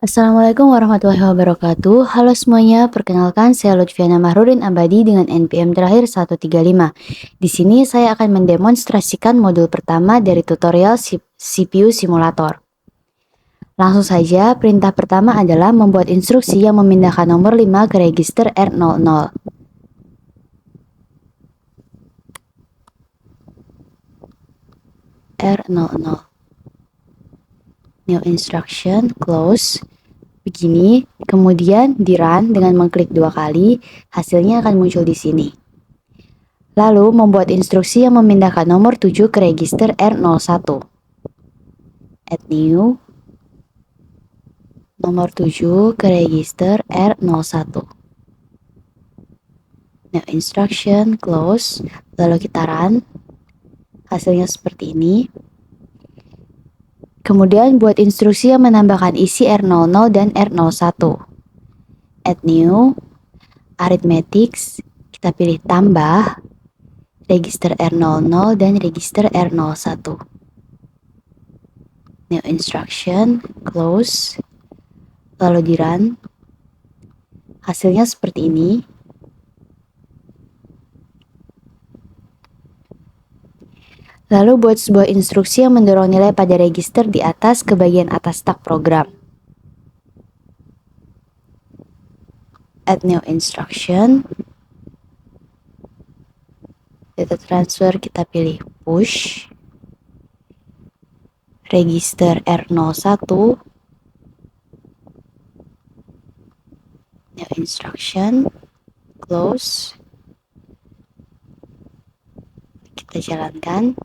Assalamualaikum warahmatullahi wabarakatuh. Halo semuanya, perkenalkan saya Lutfiana Mahrudin Abadi dengan NPM terakhir 135. Di sini saya akan mendemonstrasikan modul pertama dari tutorial CPU simulator. Langsung saja, perintah pertama adalah membuat instruksi yang memindahkan nomor 5 ke register R00. R00. New instruction, close. Begini, kemudian di run dengan mengklik 2 kali, hasilnya akan muncul di sini. Lalu membuat instruksi yang memindahkan nomor 7 ke register R01. Add new. Nomor 7 ke register R01. New instruction, close. Lalu kita run. Hasilnya seperti ini. Kemudian buat instruksi yang menambahkan isi R00 dan R01. Add new. Arithmetics. Kita pilih tambah. Register R00 dan register R01. New instruction, close. Lalu di run. Hasilnya seperti ini. Lalu buat sebuah instruksi yang mendorong nilai pada register di atas ke bagian atas stack program. Add new instruction. Data transfer kita pilih push. Register R01. New instruction. Close. Kita jalankan.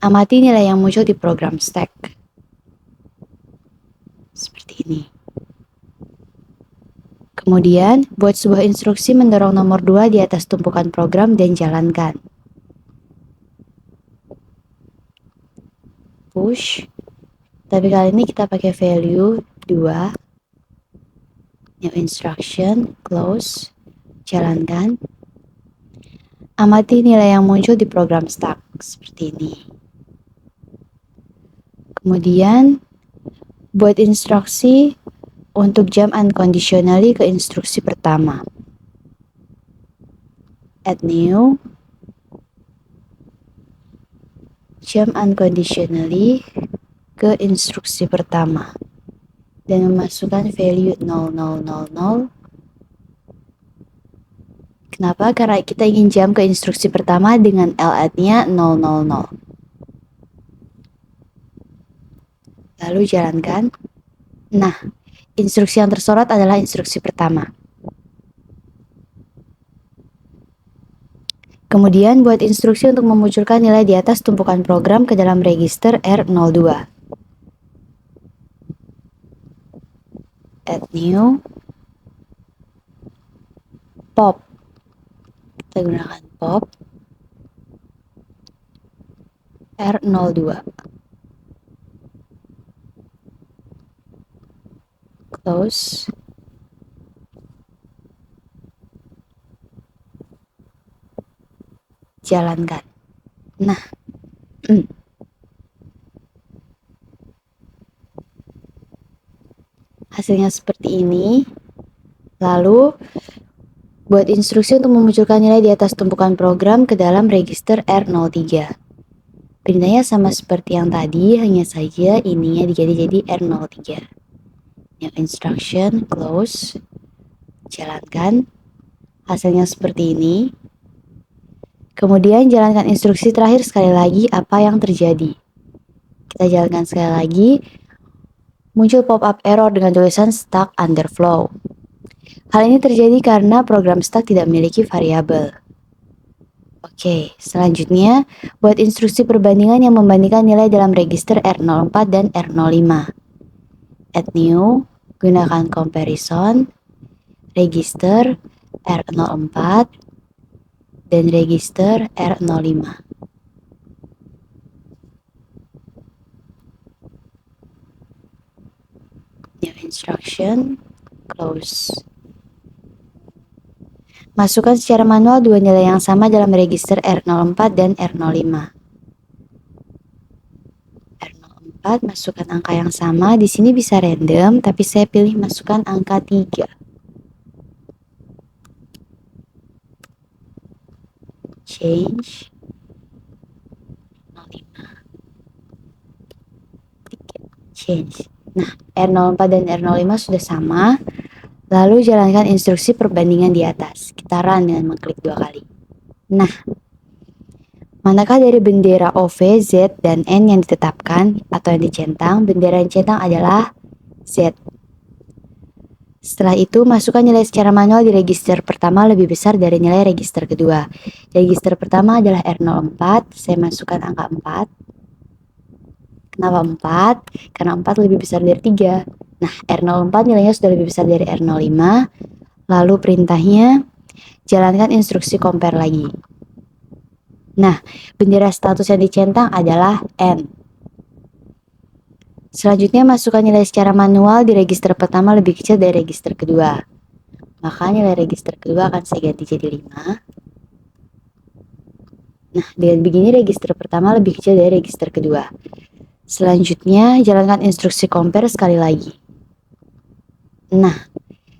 Amati nilai yang muncul di program stack. Seperti ini. Kemudian, buat sebuah instruksi mendorong nomor 2 di atas tumpukan program dan jalankan. Push. Tapi kali ini kita pakai value 2. New instruction, close. Jalankan. Amati nilai yang muncul di program stack. Seperti ini. Kemudian, buat instruksi untuk jump unconditionally ke instruksi pertama. Add new. Jump unconditionally ke instruksi pertama. Dan memasukkan value 0000. Kenapa? Karena kita ingin jump ke instruksi pertama dengan LAT-nya 000. Lalu jalankan. Nah, instruksi yang tersorot adalah instruksi pertama. Kemudian buat instruksi untuk memunculkan nilai di atas tumpukan program ke dalam register R02. Add new. Pop. Kita gunakan pop. R02. Close. Jalankan. Nah. Hasilnya seperti ini. Lalu buat instruksi untuk memunculkan nilai di atas tumpukan program ke dalam register R03. Perintahnya sama seperti yang tadi, hanya saja ininya diganti jadi R03. New instruction, close. Jalankan. Hasilnya seperti ini. Kemudian jalankan instruksi terakhir sekali lagi apa yang terjadi. Kita jalankan sekali lagi. Muncul pop-up error dengan tulisan stuck underflow. Hal ini terjadi karena program stack tidak memiliki variabel. Oke, selanjutnya buat instruksi perbandingan yang membandingkan nilai dalam register R04 dan R05. Add new, gunakan comparison, register R04 dan register R05. New instruction, close. Masukkan secara manual dua nilai yang sama dalam register R04 dan R05. R04 4, masukkan angka yang sama. Di sini bisa random, tapi saya pilih masukkan angka 3. Change 05 3 change. Nah, R04 dan R05 sudah sama. Lalu jalankan instruksi perbandingan di atas. Kita run dengan mengklik 2 kali. Nah, manakah dari bendera OV, Z, dan N yang ditetapkan atau yang dicentang? Bendera yang dicentang adalah Z. Setelah itu, masukkan nilai secara manual di register pertama lebih besar dari nilai register kedua. Register pertama adalah R04, saya masukkan angka 4. Kenapa 4? Karena 4 lebih besar dari 3. Nah, R04 nilainya sudah lebih besar dari R05. Lalu perintahnya, jalankan instruksi compare lagi. Nah, bendera status yang dicentang adalah N. Selanjutnya, masukkan nilai secara manual di register pertama lebih kecil dari register kedua. Maka nilai register kedua akan saya ganti jadi 5. Nah, dengan begini register pertama lebih kecil dari register kedua. Selanjutnya, jalankan instruksi compare sekali lagi. Nah,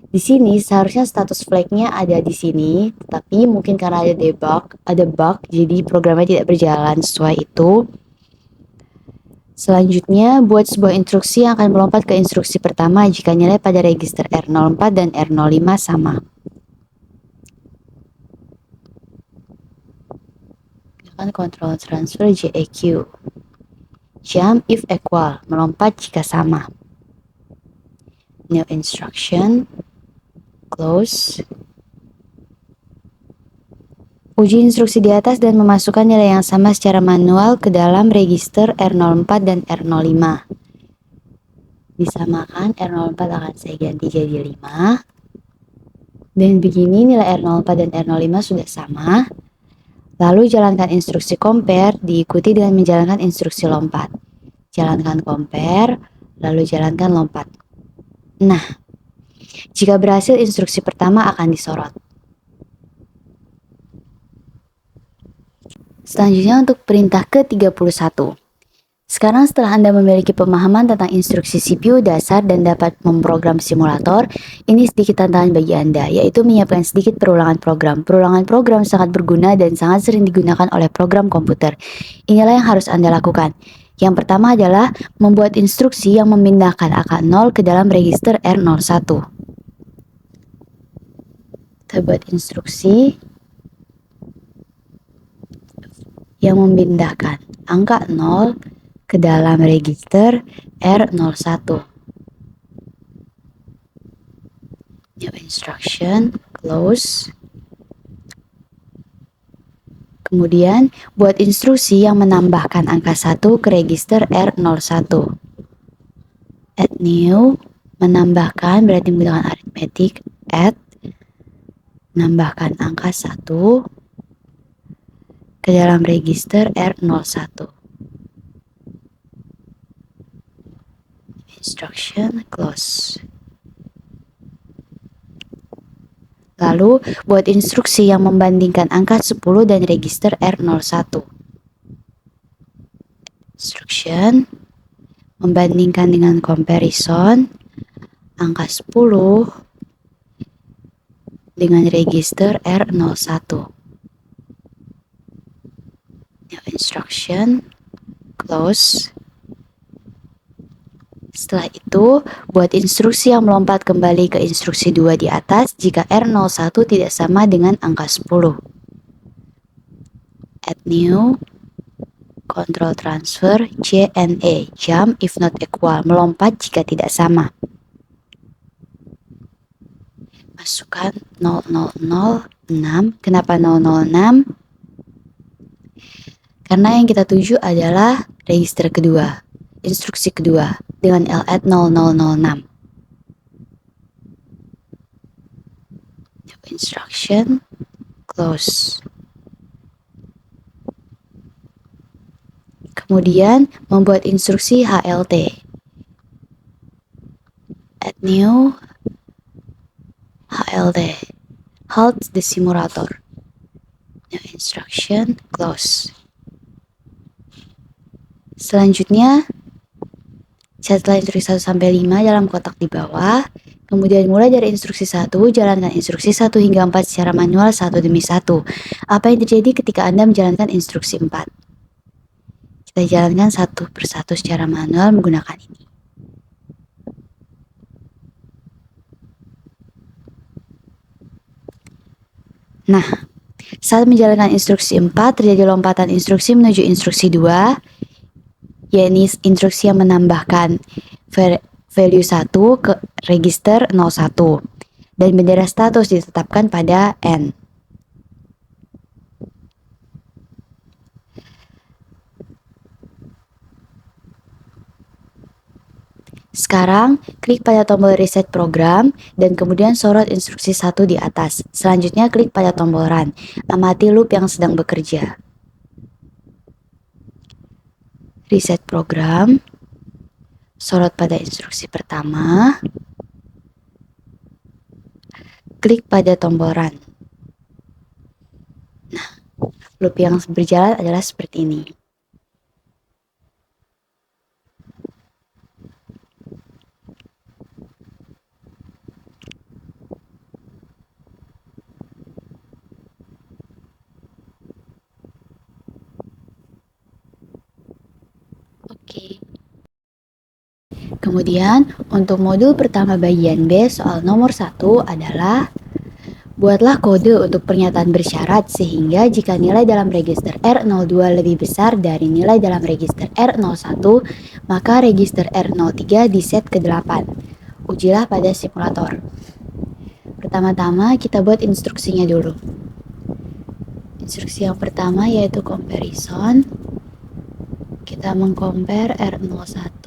di sini seharusnya status flagnya ada di sini, tapi mungkin karena ada bug, jadi programnya tidak berjalan sesuai itu. Selanjutnya, buat sebuah instruksi yang akan melompat ke instruksi pertama jika nilai pada register R04 dan R05 sama. Gunakan control transfer JEQ. Jump if equal, melompat jika sama. New instruction, close. Uji instruksi di atas dan memasukkan nilai yang sama secara manual ke dalam register R04 dan R05. Disamakan, R04 akan saya ganti jadi 5. Dan begini nilai R04 dan R05 sudah sama. Lalu jalankan instruksi compare diikuti dengan menjalankan instruksi lompat. Jalankan compare, lalu jalankan lompat. Nah, jika berhasil instruksi pertama akan disorot. Selanjutnya untuk perintah ke-31. Sekarang setelah Anda memiliki pemahaman tentang instruksi CPU dasar dan dapat memprogram simulator, ini sedikit tantangan bagi Anda, yaitu menyiapkan sedikit perulangan program. Perulangan program sangat berguna dan sangat sering digunakan oleh program komputer. Inilah yang harus Anda lakukan. Yang pertama adalah membuat instruksi yang memindahkan angka 0 ke dalam register R01. Kita buat instruksi yang memindahkan angka 0 ke dalam register R01. New instruction, close. Kemudian, buat instruksi yang menambahkan angka 1 ke register R01. Add new, menambahkan berarti menggunakan aritmetik, add, menambahkan angka 1 ke dalam register R01. Instruction, close. Lalu, buat instruksi yang membandingkan angka 10 dan register R01. Instruction, membandingkan dengan comparison angka 10 dengan register R01. New instruction, close. Setelah itu, buat instruksi yang melompat kembali ke instruksi 2 di atas jika R01 tidak sama dengan angka 10. Add new, control transfer, JNE, jump if not equal, melompat jika tidak sama. Masukkan 0006, kenapa 006? Karena yang kita tuju adalah register kedua, instruksi kedua dengan LAD 0006. Instruction, close. Kemudian membuat instruksi HLT. Add new, HLT, halt the simulator. New instruction, close. Selanjutnya, Setelah instruksi 1 sampai 5 dalam kotak di bawah, kemudian mulai dari instruksi 1, jalankan instruksi 1 hingga 4 secara manual satu demi satu. Apa yang terjadi ketika Anda menjalankan instruksi 4? Kita jalankan satu persatu secara manual menggunakan ini. Nah, saat menjalankan instruksi 4, terjadi lompatan instruksi menuju instruksi 2, yakni instruksi yang menambahkan value 1 ke register 01, dan bendera status ditetapkan pada N. Sekarang, klik pada tombol reset program dan kemudian sorot instruksi 1 di atas. Selanjutnya, klik pada tombol run. Amati loop yang sedang bekerja. Reset program. Sorot pada instruksi pertama. Klik pada tombol run. Nah, loop yang berjalan adalah seperti ini. Oke. Kemudian, untuk modul pertama bagian B soal nomor 1 adalah buatlah kode untuk pernyataan bersyarat sehingga jika nilai dalam register R02 lebih besar dari nilai dalam register R01, maka register R03 diset ke 8. Ujilah pada simulator. Pertama-tama kita buat instruksinya dulu. Instruksi yang pertama yaitu comparison. Kita mengcompare R01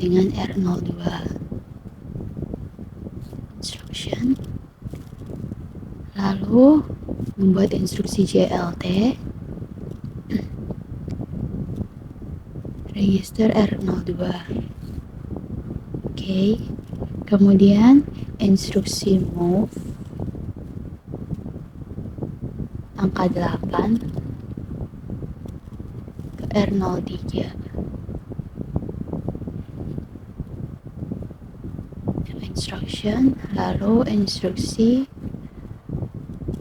dengan R02. Instruction. Lalu membuat instruksi JLT register R02. Oke. Kemudian instruksi move angka 8 ke R03. Instruction, lalu instruksi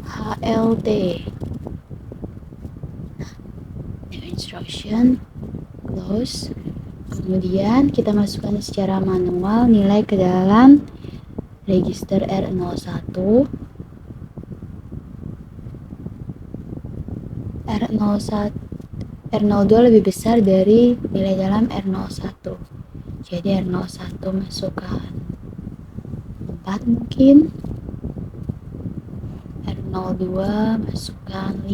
HLT. New instruction, close. Kemudian kita masukkan secara manual nilai ke dalam register R01. R02 lebih besar dari nilai dalam R01. Jadi R01 masukkan 4 mungkin. R02 masukkan 5.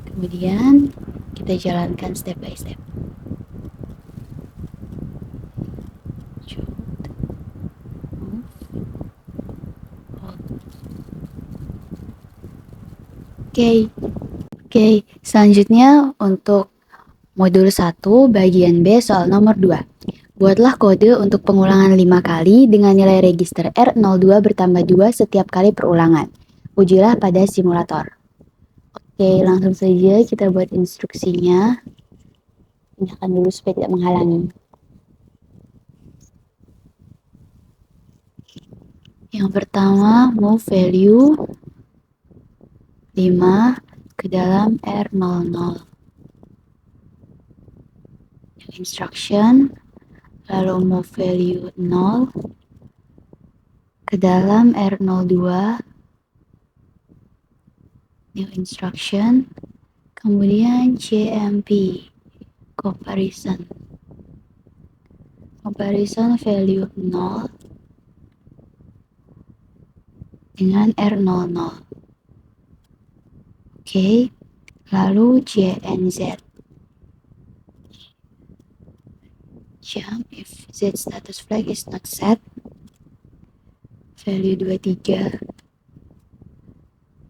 Kemudian kita jalankan step by step. Oke, selanjutnya untuk modul 1 bagian B soal nomor 2. Buatlah kode untuk pengulangan 5 kali dengan nilai register R02 bertambah 2 setiap kali perulangan. Ujilah pada simulator. Oke, langsung saja kita buat instruksinya. Nyalakan dulu supaya tidak menghalangi. Yang pertama, move value 5 ke dalam R00. Instruction, lalu move value 0 ke dalam R02. New instruction, kemudian CMP, comparison value 0 dengan R00. Oke, lalu JNZ, jump if Z status flag is not set, value 23.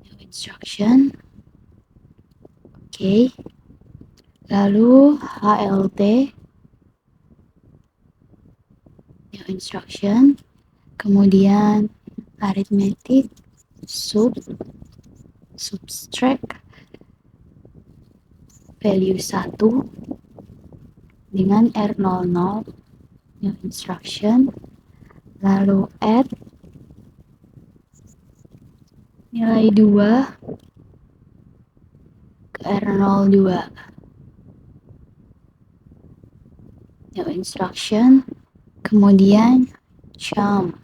New instruction. Oke, lalu HLT, new instruction, kemudian arithmetic subtract value 1 dengan R00 new instruction, lalu add nilai 2 ke R02 new instruction, kemudian jump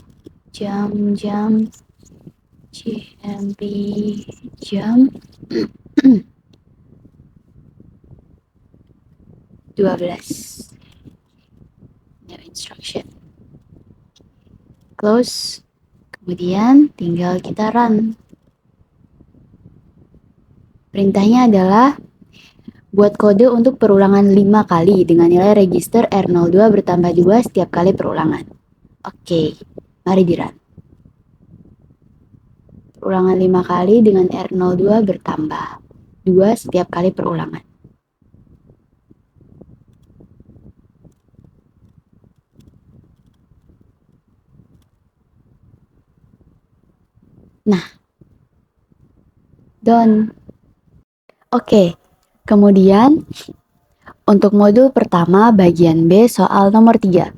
GMP jump 12 new instruction, close, kemudian tinggal kita run. Perintahnya adalah buat kode untuk perulangan 5 kali dengan nilai register R02 bertambah 2 setiap kali perulangan. Oke, mari di run. Perulangan 5 kali dengan R02 bertambah 2 setiap kali perulangan. Nah, done. Oke, kemudian untuk modul pertama bagian B soal nomor 3.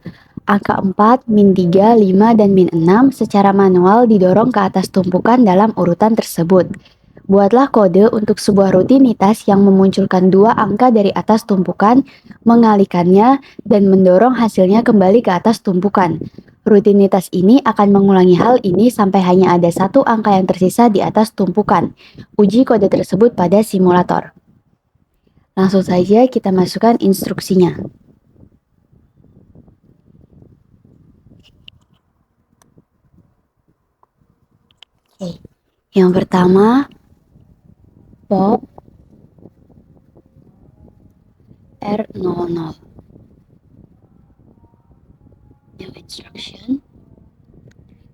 Angka 4, min 3, 5, dan min 6 secara manual didorong ke atas tumpukan dalam urutan tersebut. Buatlah kode untuk sebuah rutinitas yang memunculkan 2 angka dari atas tumpukan, mengalihkannya, dan mendorong hasilnya kembali ke atas tumpukan. Rutinitas ini akan mengulangi hal ini sampai hanya ada 1 angka yang tersisa di atas tumpukan. Uji kode tersebut pada simulator. Langsung saja kita masukkan instruksinya. Oke. Yang pertama, pop R00 new instruction,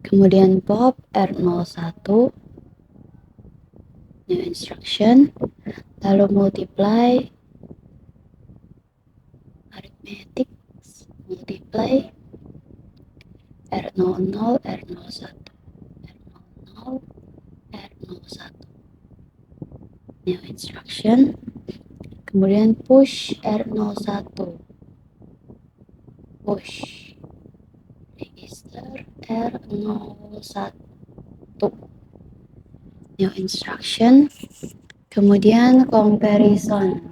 kemudian pop R01 new instruction, lalu multiply arithmetic multiply R00 R01 R00 R01 new instruction, kemudian push R01 push register R01 new instruction, kemudian comparison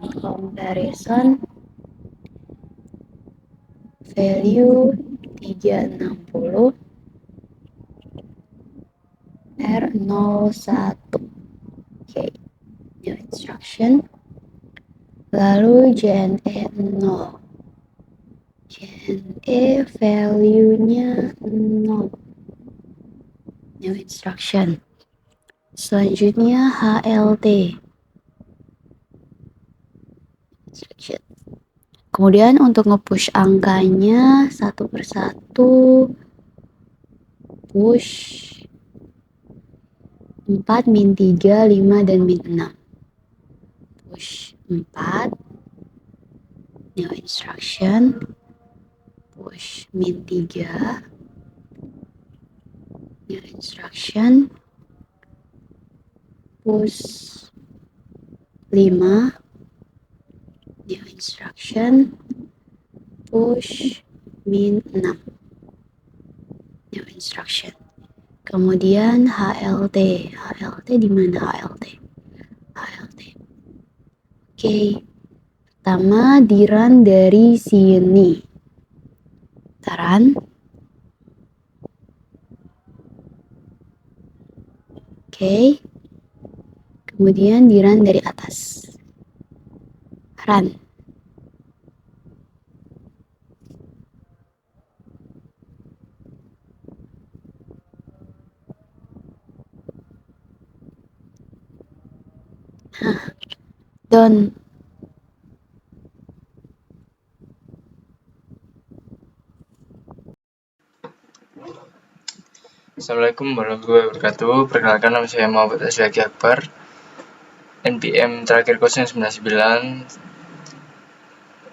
value 360 R01. Oke, new instruction, lalu JNE 0, JNE value-nya 0 new instruction. Selanjutnya HLT instruction. Kemudian untuk nge-push angkanya satu persatu, push 4, min 3, 5, dan min 6. Push 4, new instruction, push min 3, new instruction, push 5, new instruction, push min 6 new instruction. Kemudian HLT di mana HLT? Oke, pertama di run dari sini, kita run. Oke, kemudian di run dari atas, run. Done. Assalamualaikum warahmatullahi wabarakatuh. Perkenalkan, nama saya Muhammad Ashlaki Akbar, NPM terakhir 099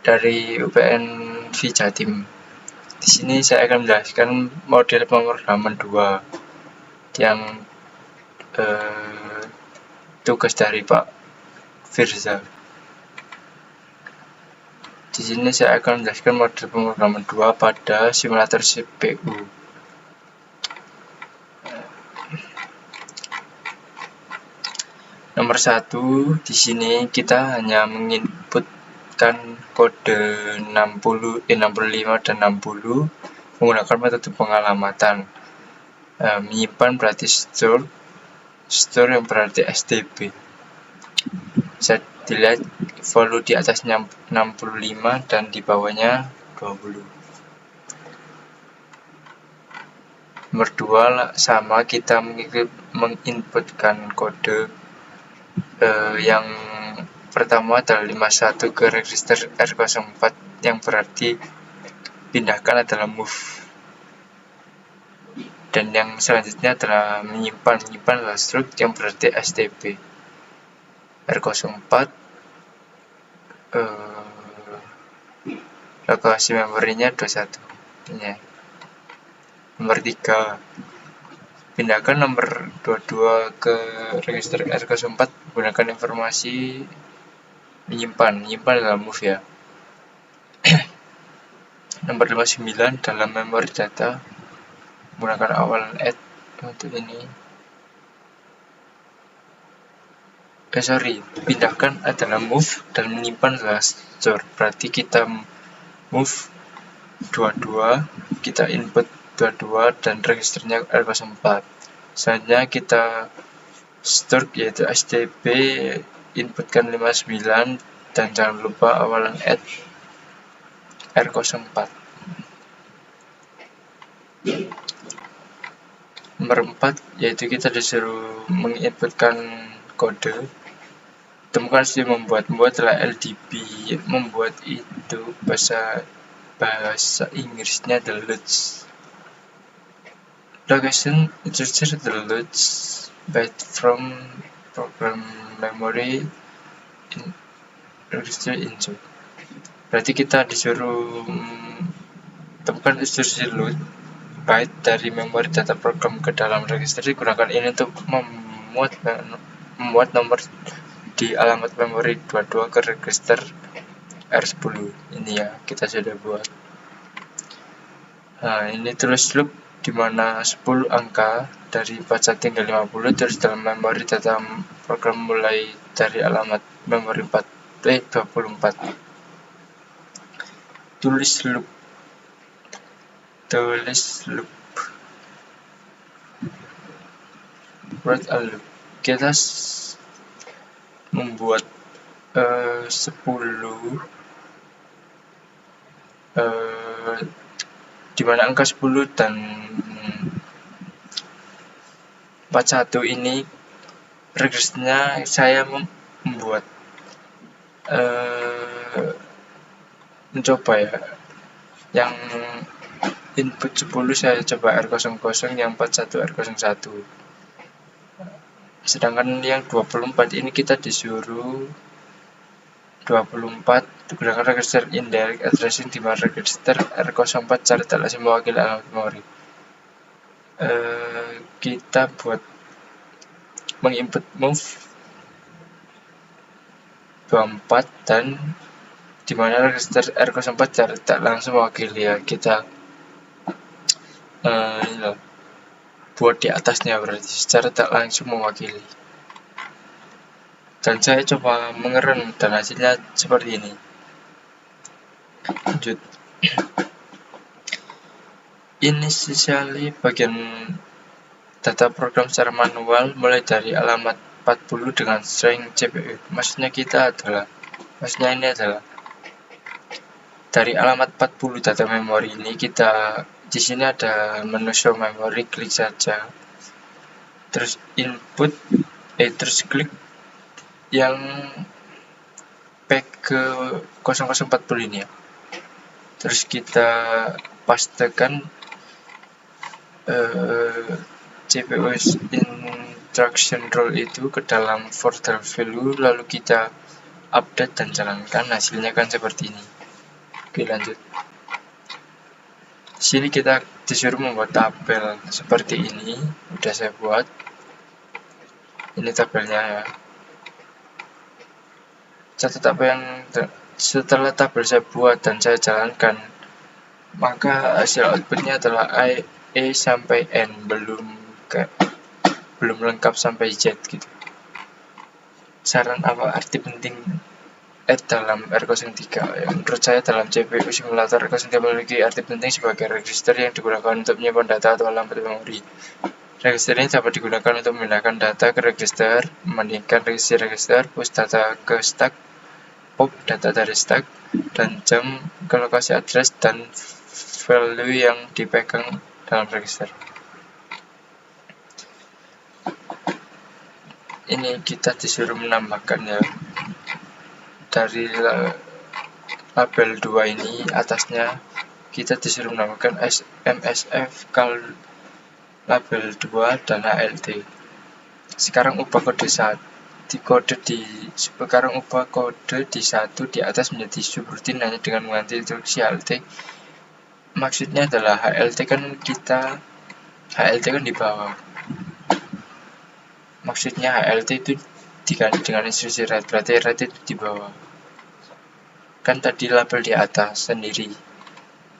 dari UPN Jatim. Di sini saya akan menjelaskan model pemrograman 2 yang tugas dari Pak Firza. Di sini saya akan menjelaskan model pemrograman 2 pada simulator CPU. Nomor 1, di sini kita hanya menginputkan kode 65 dan 60 menggunakan metode pengalamatan. Menyimpan berarti store yang berarti STB. Bisa dilihat value di atasnya 65 dan di bawahnya 20. Nomor 2 sama, kita menginputkan kode yang pertama adalah 51 ke register R04 yang berarti pindahkan adalah move, dan yang selanjutnya adalah menyimpan adalah struct yang berarti STB. R04 lokasi memorinya 21 ini. Nomor 3, pindahkan nomor 22 ke register R04 menggunakan informasi menyimpan dalam move ya. Nomor 59, dalam memori data menggunakan awalan add untuk ini. Pindahkan adalah move dan menyimpan adalah store. Berarti kita move 22, kita input 22 dan registernya R04. Selanjutnya kita store yaitu STB, inputkan 59 dan jangan lupa awalan add R04. Nomor 4, yaitu kita disuruh menginputkan kode. Temukan sih membuat adalah LDB. Membuat itu bahasa Inggrisnya the LUTs. Location register the LUTs byte from program memory in register into. Berarti kita disuruh temukan instruksi LUT byte dari memori data program ke dalam register. Digunakan ini untuk memuat nomor di alamat memori 22 ke register R10. Ini ya, kita sudah buat. Nah, ini tulis loop di mana 10 angka dari 41 hingga 50 terus dalam memori data program mulai dari alamat memori 24. Tulis loop. Write a loop. Kita membuat 10 di mana angka 10 dan 41 ini registernya saya membuat mencoba ya. Yang input 10 saya coba R00, yang 41 R01. Sedangkan yang 24 ini kita disuruh 24 menggunakan register indirect addressing di mana register R04 cari tak semua mewakili alamat memori. Kita buat menginput move 24 dan di mana register R04 cari tak langsung mewakili ya. Kita buat di atasnya berarti secara tak langsung mewakili. Dan saya coba mengerun dan hasilnya seperti ini. Lanjut. Initially bagian data program secara manual mulai dari alamat 40 dengan string CPU. Maksudnya ini adalah dari alamat 40 data memori ini kita di sini ada menu show memory, klik saja. Terus input terus klik yang pack ke 0040 ini ya. Terus kita pastekan CPU instruction rule itu ke dalam folder value, lalu kita update dan jalankan. Hasilnya kan seperti ini. Oke, lanjut. Di sini kita disuruh membuat tabel seperti ini. Udah saya buat. Ini tabelnya ya. Catat apa yang Setelah tabel saya buat dan saya jalankan, maka hasil outputnya adalah E sampai N, belum lengkap sampai Z gitu. Saran apa arti penting dalam R03? Menurut saya dalam CPU simulator R03 memiliki arti penting sebagai register yang digunakan untuk menyimpan data atau alamat memori. Register ini dapat digunakan untuk memindahkan data ke register, membandingkan register, push data ke stack, pop data dari stack, dan jump ke lokasi address dan value yang dipegang dalam register. Ini kita disuruh menambahkan ya, dari label 2 ini atasnya kita disuruh menambahkan MSF kal label 2 dan HLT. Sekarang ubah kode di 1 di atas menjadi subroutine hanya dengan mengganti instruksi HLT. Maksudnya adalah HLT kan di bawah. Maksudnya HLT itu diganti dengan instruksi read, berarti read itu di bawah. Kan tadi label di atas sendiri.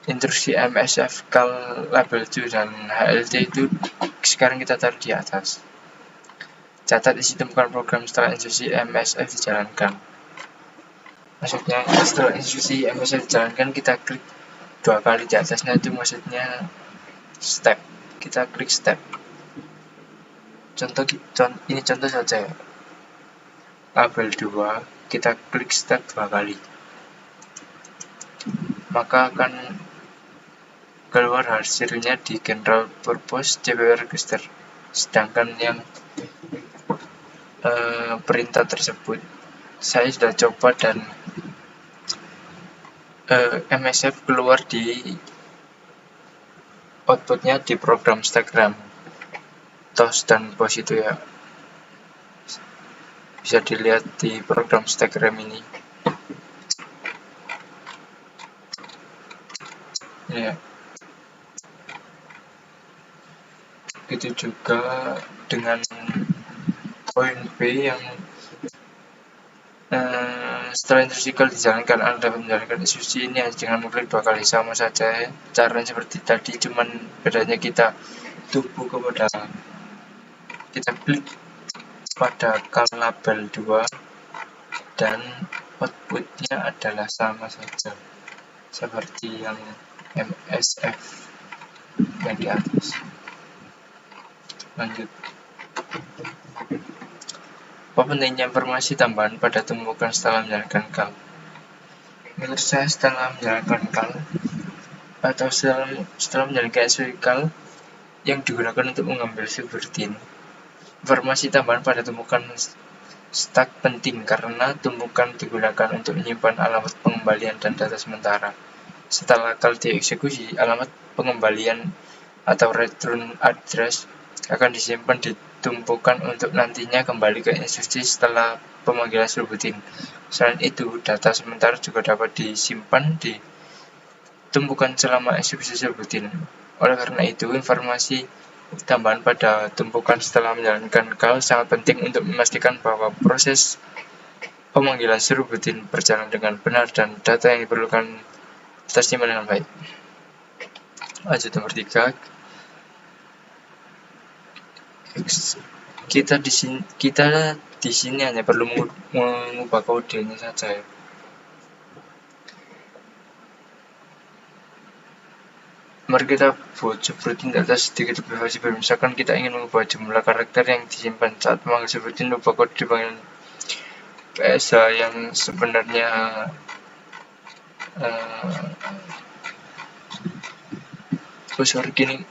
Instruksi MSF kal label 2 dan HLT itu sekarang kita taruh di atas. Catat isi tumpukan program setelah instruksi MSF dijalankan. Maksudnya setelah instruksi MSF dijalankan, kita klik 2 kali di atasnya, itu maksudnya step. Kita klik step. Ini contoh saja. Label 2, kita klik step 2 kali. Maka akan keluar hasilnya di general purpose CPU register. Sedangkan yang perintah tersebut saya sudah coba dan MSF keluar di outputnya di program Stackram, TOS dan POS itu ya, bisa dilihat di program Stackram ini ya. Itu juga dengan poin B yang setelah instruksi call dijalankan, Anda dapat menjalankan instruksi ini hanya dengan mengklik 2 kali. Sama saja caranya seperti tadi, cuman bedanya kita klik pada kal label 2 dan outputnya adalah sama saja seperti yang MSF yang di atas. Lanjut. Apa pentingnya informasi tambahan pada tumpukan setelah menjalankan kal? Menurut saya setelah menjalankan kal atau setelah menjalankan instruksi kal yang digunakan untuk mengambil subroutine, informasi tambahan pada tumpukan stack penting karena tumpukan digunakan untuk menyimpan alamat pengembalian dan data sementara. Setelah kal dieksekusi, alamat pengembalian atau return address akan disimpan di tumpukan untuk nantinya kembali ke instruksi setelah pemanggilan subroutine. Selain itu, data sementara juga dapat disimpan di tumpukan selama eksekusi subroutine. Oleh karena itu, informasi tambahan pada tumpukan setelah menjalankan kal sangat penting untuk memastikan bahwa proses pemanggilan subroutine berjalan dengan benar dan data yang diperlukan tersimpan dengan baik. Lanjut nomor 3. Kita di sini hanya perlu mengubah kodenya saja ya. Mari kita buat subroutine data sedikit lebih fleksibel. Misalkan kita ingin mengubah jumlah karakter yang disimpan saat memanggil subroutine, ubah kode dipanggil PSH yang sebenarnya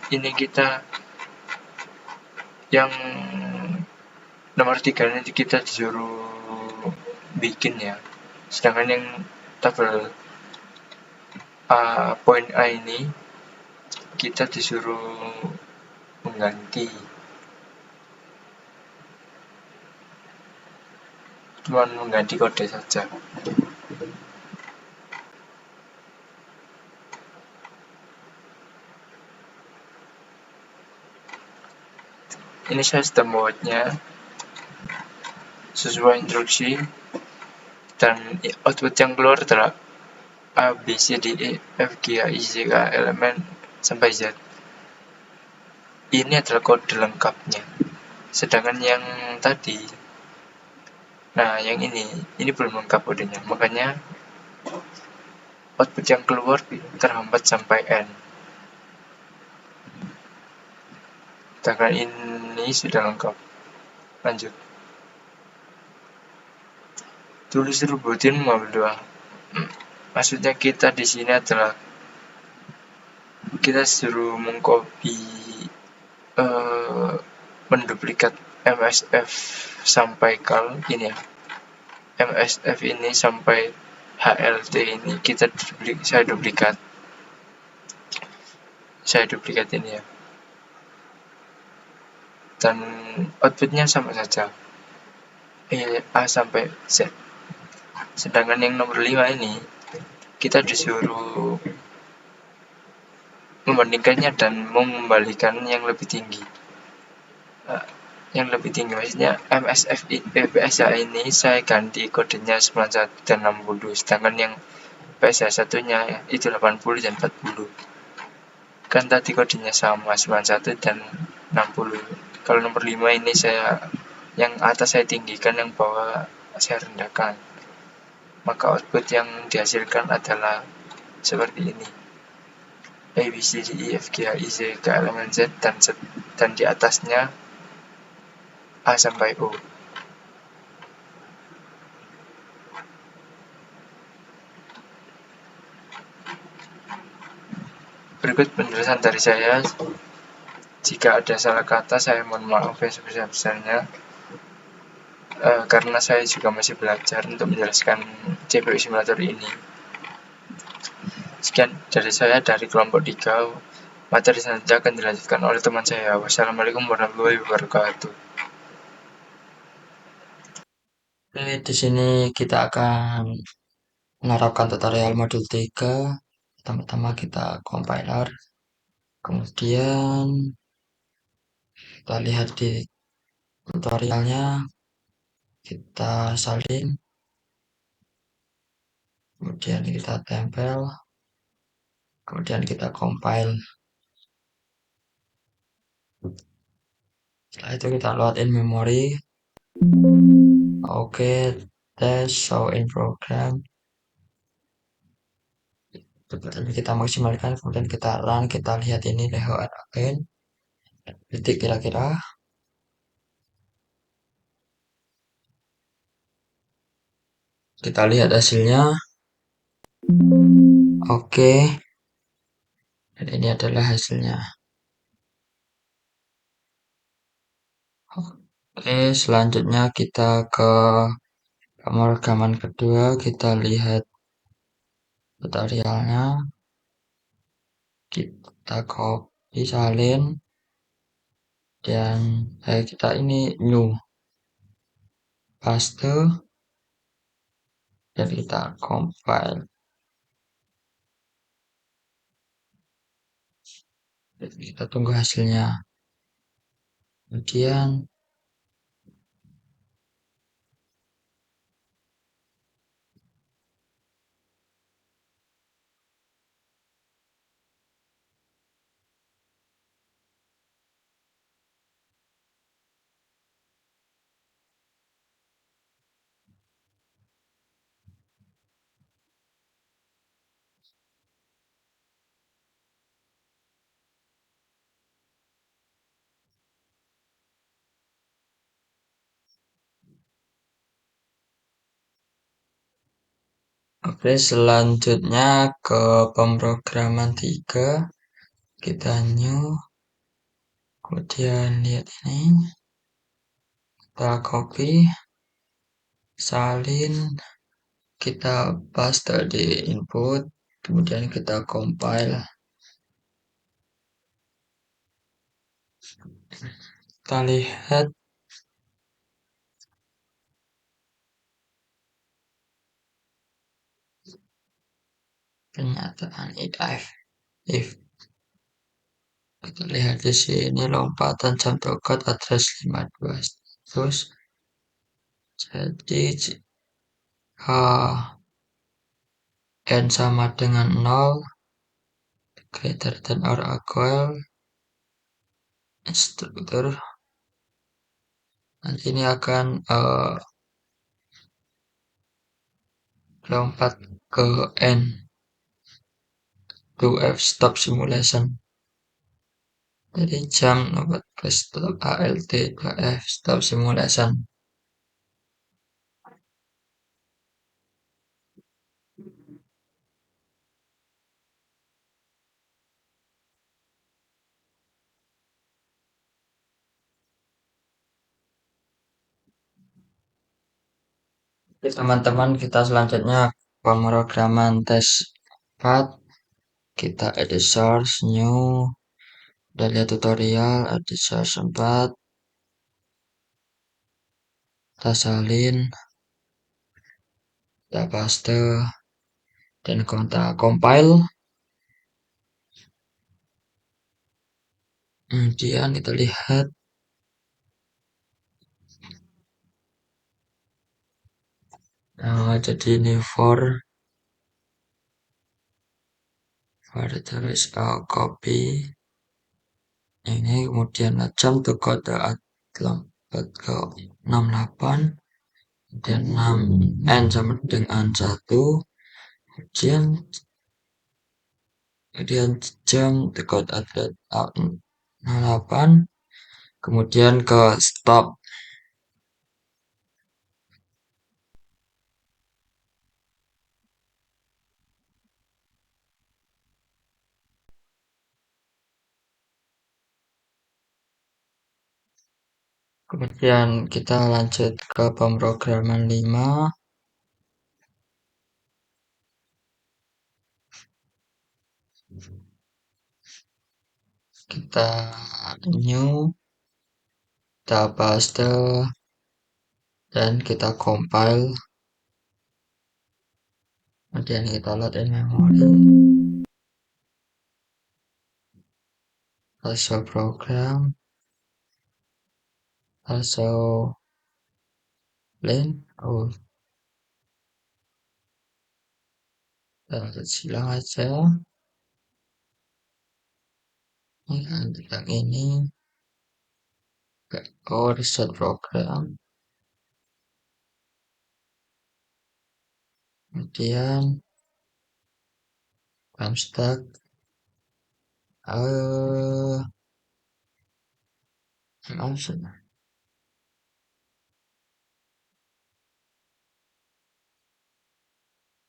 ini kita yang nomor 3 nanti kita disuruh bikin ya, sedangkan yang tabel poin A ini kita disuruh mengganti, cuma mengganti kode saja. Ini saya sudah membuatnya sesuai instruksi dan output yang keluar adalah A, B, C, D, E, F, G, H, I, J, K, elemen sampai Z. Ini adalah kode lengkapnya. Sedangkan yang tadi, nah yang ini belum lengkap kodenya. Makanya output yang keluar terhambat sampai N. Sedangkan ini sudah lengkap. Lanjut. Tulis rubutin mengambil 2. Maksudnya kita di sini adalah kita suruh mengcopy menduplikat MSF sampai kal ini ya. MSF ini sampai HLT ini saya duplikat ini ya. Dan outputnya sama saja. A sampai Z. Sedangkan yang nomor 5 ini kita disuruh membandingkannya dan mengembalikan yang lebih tinggi. Yang lebih tinggi maksudnya MSF PSA ini saya ganti kodenya 91 dan 60, sedangkan yang PSA satunya itu 80 dan 40. Kan tadi kodenya sama 91 dan 60. Kalau nomor 5 ini yang atas saya tinggikan, yang bawah saya rendahkan. Maka output yang dihasilkan adalah seperti ini. A, B, C, D, E, F, G, H, I, J, K, elemen Z dan di atasnya A sampai O. Berikut penjelasan dari saya. Jika ada salah kata, saya mohon maaf yang sebesar-besarnya. Karena saya juga masih belajar untuk menjelaskan CPU simulator ini. Sekian dari saya dari kelompok 3. Materi selanjutnya akan dilanjutkan oleh teman saya. Wassalamualaikum warahmatullahi wabarakatuh. Oke, di sini kita akan menerapkan tutorial modul 3. Pertama-tama kita compiler. Kemudian kita lihat di tutorialnya, kita salin. Kemudian kita tempel. Kemudian kita compile. Setelah itu kita load in memory. Oke, test show in program. Kemudian kita maksimalkan, kemudian kita run, kita lihat ini Leho again. Titik kira-kira. Kita lihat hasilnya. Oke. Dan ini adalah hasilnya. Oke, selanjutnya kita ke pemrograman kedua, kita lihat tutorialnya. Kita copy, salin, dan kita ini new, paste, dan kita compile. Dan kita tunggu hasilnya. Kemudian oke, selanjutnya ke pemrograman 3. Kita new, kemudian lihat ini, kita copy, salin, kita paste di input, kemudian kita compile. Kita lihat kenyataan if kita lihat di sini lompatan jam tokat address 52. Terus jadi n sama dengan 0, greater than or equal, instruktur nanti ini akan lompat ke n to f stop simulation. Jadi jam lompat ke stop alt 2f stop simulation. Oke, teman-teman, kita selanjutnya pemrograman tes 4. Kita edit source, new, dan lihat tutorial, edit source 4. Kita salin, kita paste, dan kita compile. Kemudian kita lihat jadi ini for terus copy ini, kemudian jam to kode lompat ke 68, kemudian 6 n sama dengan 1, kemudian jam to kode update 68, kemudian ke stop. Kemudian kita lanjut ke pemrograman 5. Kita new, kita paste, dan kita compile. Kemudian kita load in memory. Also program, also link. Kita silang aja. Yang ini reset program. Kemudian stack langsung.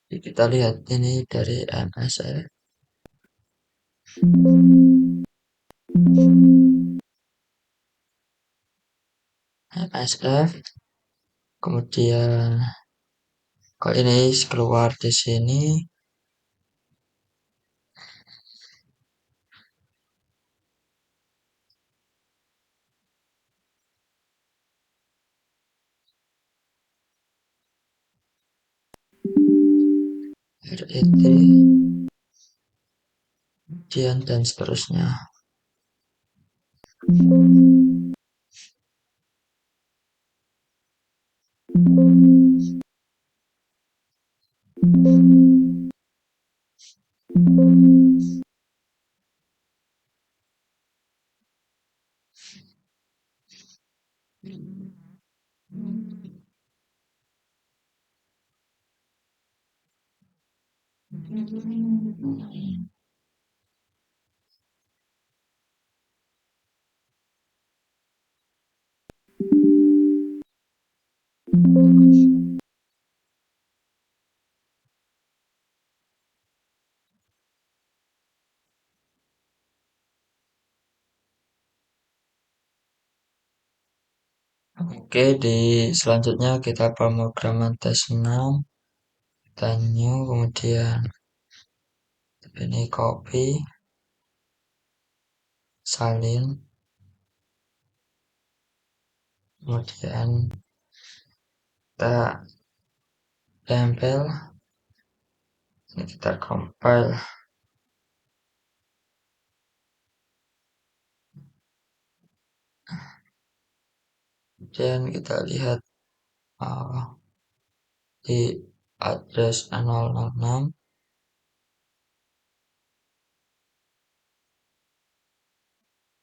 Jadi kita lihat ini dari MSF. Kemudian kalau ini keluar di sini, RET, kemudian dan seterusnya. Oke, di selanjutnya kita pemrograman tes 6. Kita new, kemudian ini copy, salin, kemudian kita tempel, ini kita compile. Kemudian kita lihat di address 006,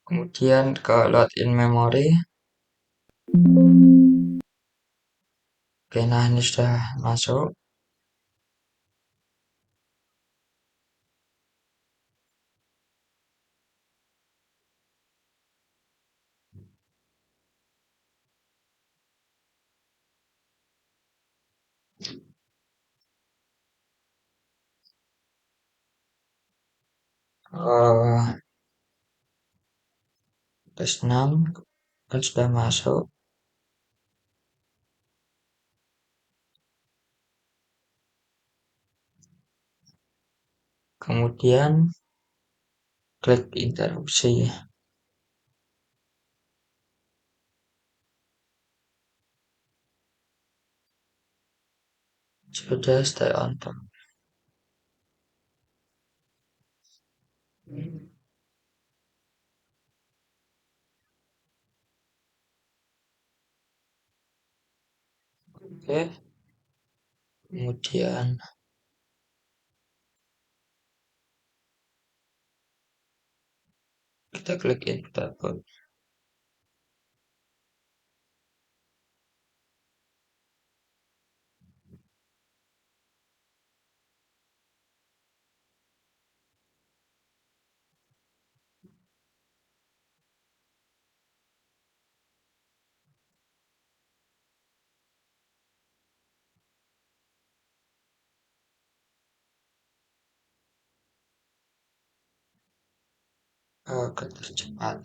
kemudian ke load in memory. Oke, nah ini sudah masuk. eh tes 6 kan sudah masuk. Kemudian klik interupsi. Sudah stay on top. Oke, kemudian kita klik input output. Kertas cepat.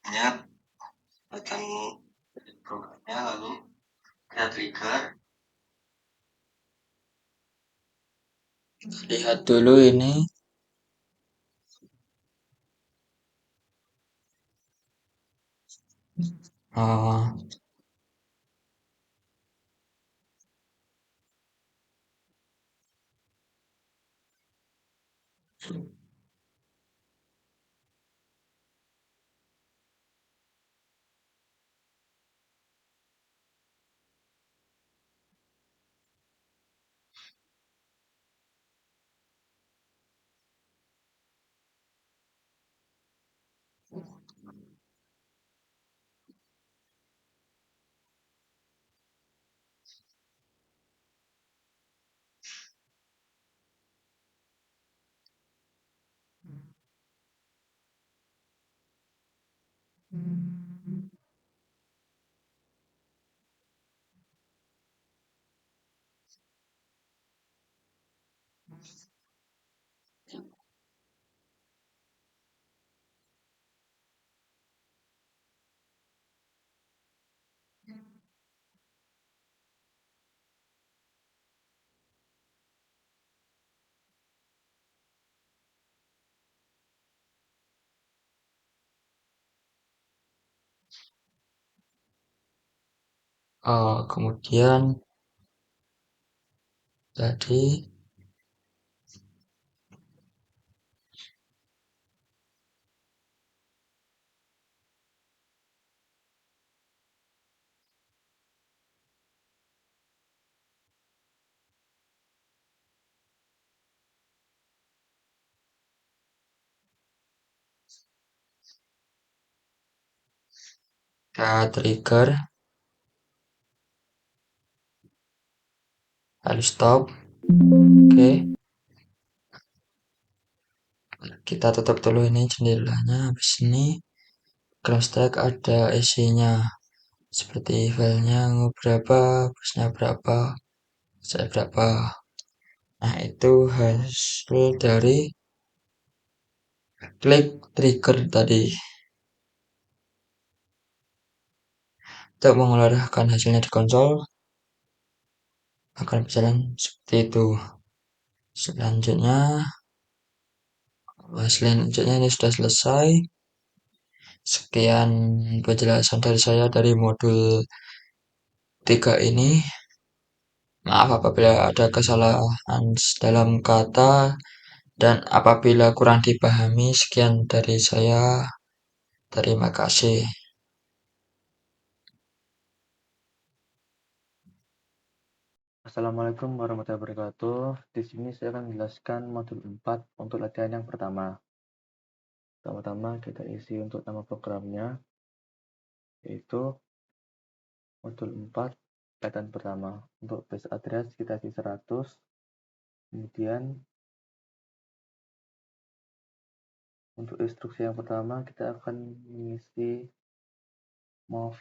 Banyak datang programnya, lalu kita trigger. Lihat dulu ini. uh, kemudian tadi Kita trigger, lalu stop. Oke, kita tutup dulu ini jendelanya. Habis ini close stack ada isinya seperti filenya berapa, busnya berapa, saya berapa. Nah, itu hasil dari klik trigger tadi. Untuk mengeluarkan hasilnya di konsol akan berjalan seperti itu. Selanjutnya ini sudah selesai. Sekian penjelasan dari saya dari modul 3 ini. Maaf apabila ada kesalahan dalam kata dan apabila kurang dipahami. Sekian dari saya. Terima kasih. Assalamualaikum warahmatullahi wabarakatuh. Di sini saya akan menjelaskan modul 4 untuk latihan yang pertama. Pertama-tama kita isi untuk nama programnya, yaitu modul 4 latihan pertama. Untuk base address kita isi 100. Kemudian untuk instruksi yang pertama kita akan mengisi mov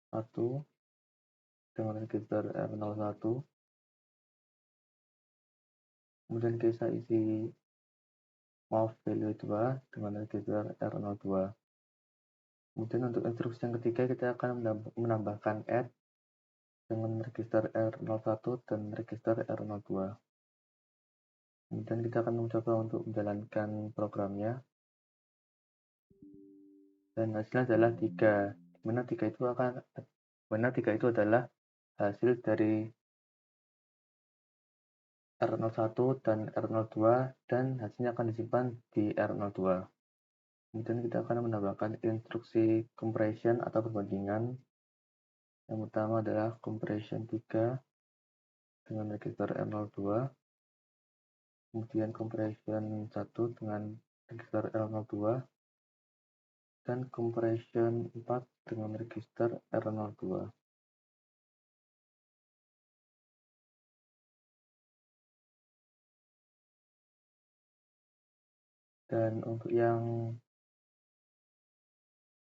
1 dengan register R01. Kemudian kita isi mov value 2 dengan register R02. Kemudian untuk instruksi yang ketiga kita akan menambahkan add dengan register R01 dan register R02. Kemudian kita akan mencoba untuk menjalankan programnya. Dan hasilnya adalah 3. Dimana 3 itu adalah hasil dari R01 dan R02 dan hasilnya akan disimpan di R02. Kemudian kita akan menambahkan instruksi compression atau perbandingan. Yang pertama adalah compression 3 dengan register R02. Kemudian compression 1 dengan register R02 dan compression 4 dengan register R02. Dan untuk yang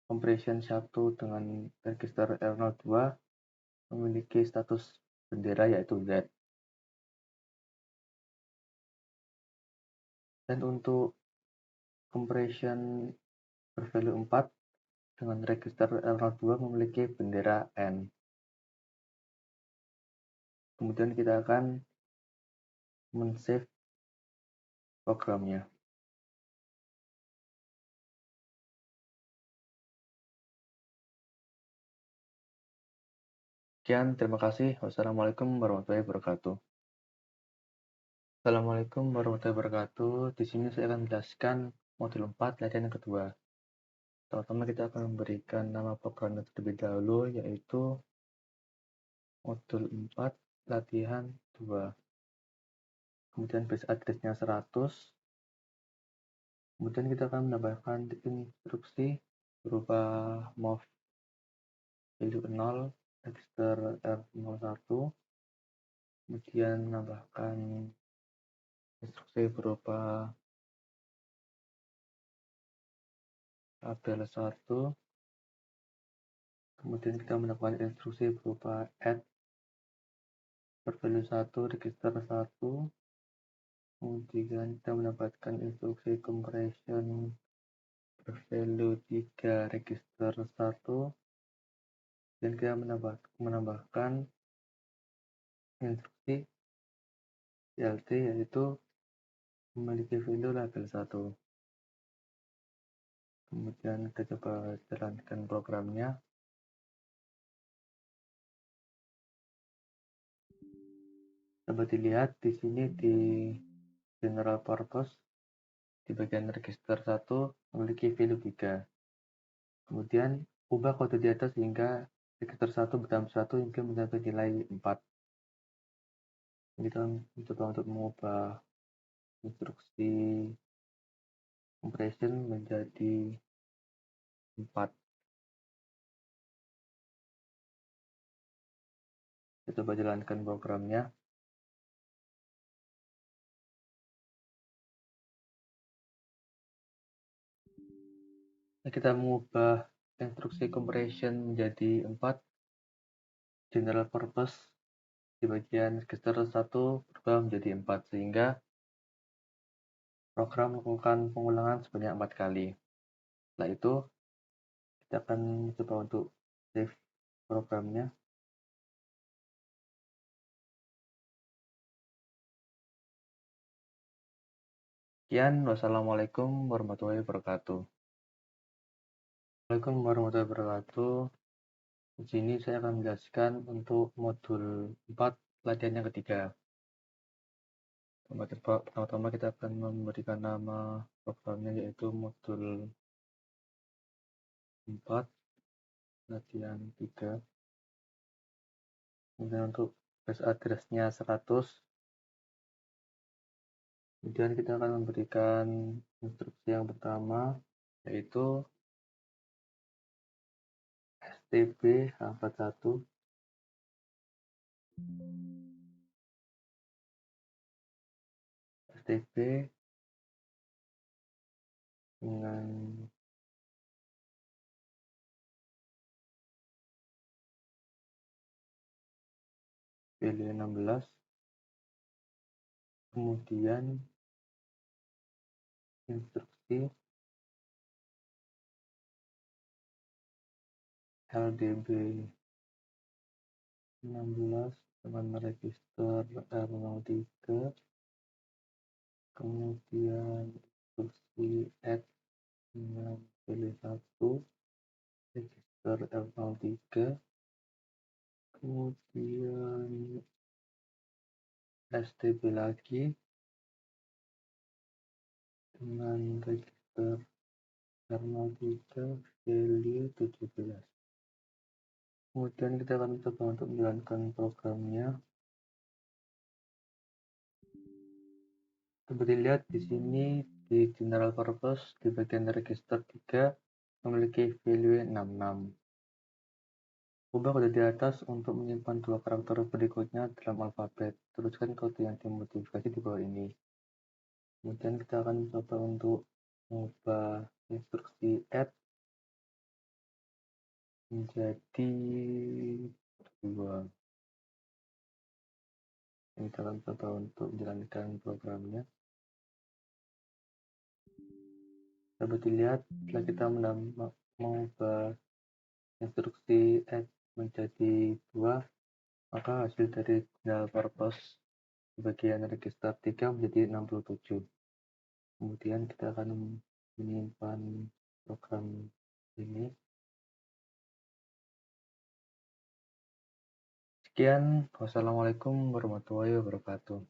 compression 1 dengan register R02 memiliki status bendera yaitu Z. Dan untuk compression bervalue 4 dengan register R02 memiliki bendera N. Kemudian kita akan men-save programnya. Sekian, terima kasih. Wassalamualaikum warahmatullahi wabarakatuh. Assalamualaikum warahmatullahi wabarakatuh. Di sini saya akan menjelaskan modul 4 latihan yang kedua. Pertama kita akan memberikan nama programnya terlebih dahulu, yaitu modul 4 latihan 2. Kemudian base address-nya 100. Kemudian kita akan menambahkan instruksi berupa mov value 0 register R01. Kemudian menambahkan instruksi berupa tabel 1. Kemudian kita menambahkan instruksi berupa add value 1 register 1. Kemudian kita mendapatkan instruksi compression value 3 register 1. Dan kita menambahkan instruksi CLT yaitu memiliki value label 1. Kemudian kita coba jalankan programnya. Dapat dilihat di sini di general purpose di bagian register 1 memiliki value 3. Kemudian ubah kode di atas hingga register 1 bertambah 1 hingga mencapai nilai 4. Kita mencoba untuk mengubah instruksi compression menjadi 4. Kita coba jalankan programnya. Nah, kita mengubah instruksi compression menjadi 4 general purpose di bagian register 1 berubah menjadi 4, sehingga program melakukan pengulangan sebanyak 4 kali. Setelah itu kita akan coba untuk save programnya. Sekian, wassalamualaikum warahmatullahi wabarakatuh. Waalaikumsalam warahmatullahi wabarakatuh. Di sini saya akan menjelaskan untuk modul 4 latihan yang ketiga. Pertama-tama kita akan memberikan nama programnya, yaitu modul 4 latihan 3. Kemudian untuk base address-nya 100. Kemudian kita akan memberikan instruksi yang pertama, yaitu stb -1 stb dengan value 16. Kemudian instruksi ldb 16 dengan register R03, kemudian instruksi add dengan value 1 register R03, kemudian stb lagi dengan register R03 value 17. Kemudian kita akan coba untuk menjalankan programnya. Seperti lihat di sini di general purpose di bagian register 3 memiliki value 66. Ubah kode di atas untuk menyimpan 2 karakter berikutnya dalam alfabet. Teruskan kode yang dimodifikasi di bawah ini. Kemudian kita akan coba untuk mengubah instruksi add menjadi 2. Kita akan coba untuk menjalankan programnya. Dapat dilihat setelah kita mengubah instruksi add menjadi 2, maka hasil dari general purpose di bagian register 3 menjadi 67. Kemudian kita akan menyimpan program ini. Sekian, wassalamualaikum warahmatullahi wabarakatuh.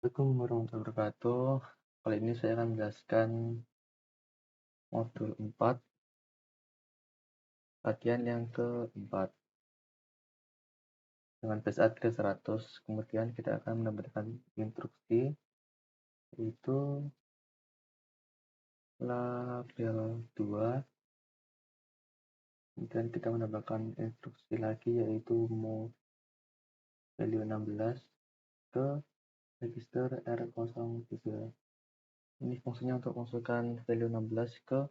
Waalaikumsalam warahmatullahi wabarakatuh. Kali ini saya akan menjelaskan modul 4 latihan yang keempat dengan base address 100. Kemudian kita akan menambahkan instruksi, yaitu label 2. Kemudian kita menambahkan instruksi lagi, yaitu move value 16 ke register R03. Ini fungsinya untuk masukkan value 16 ke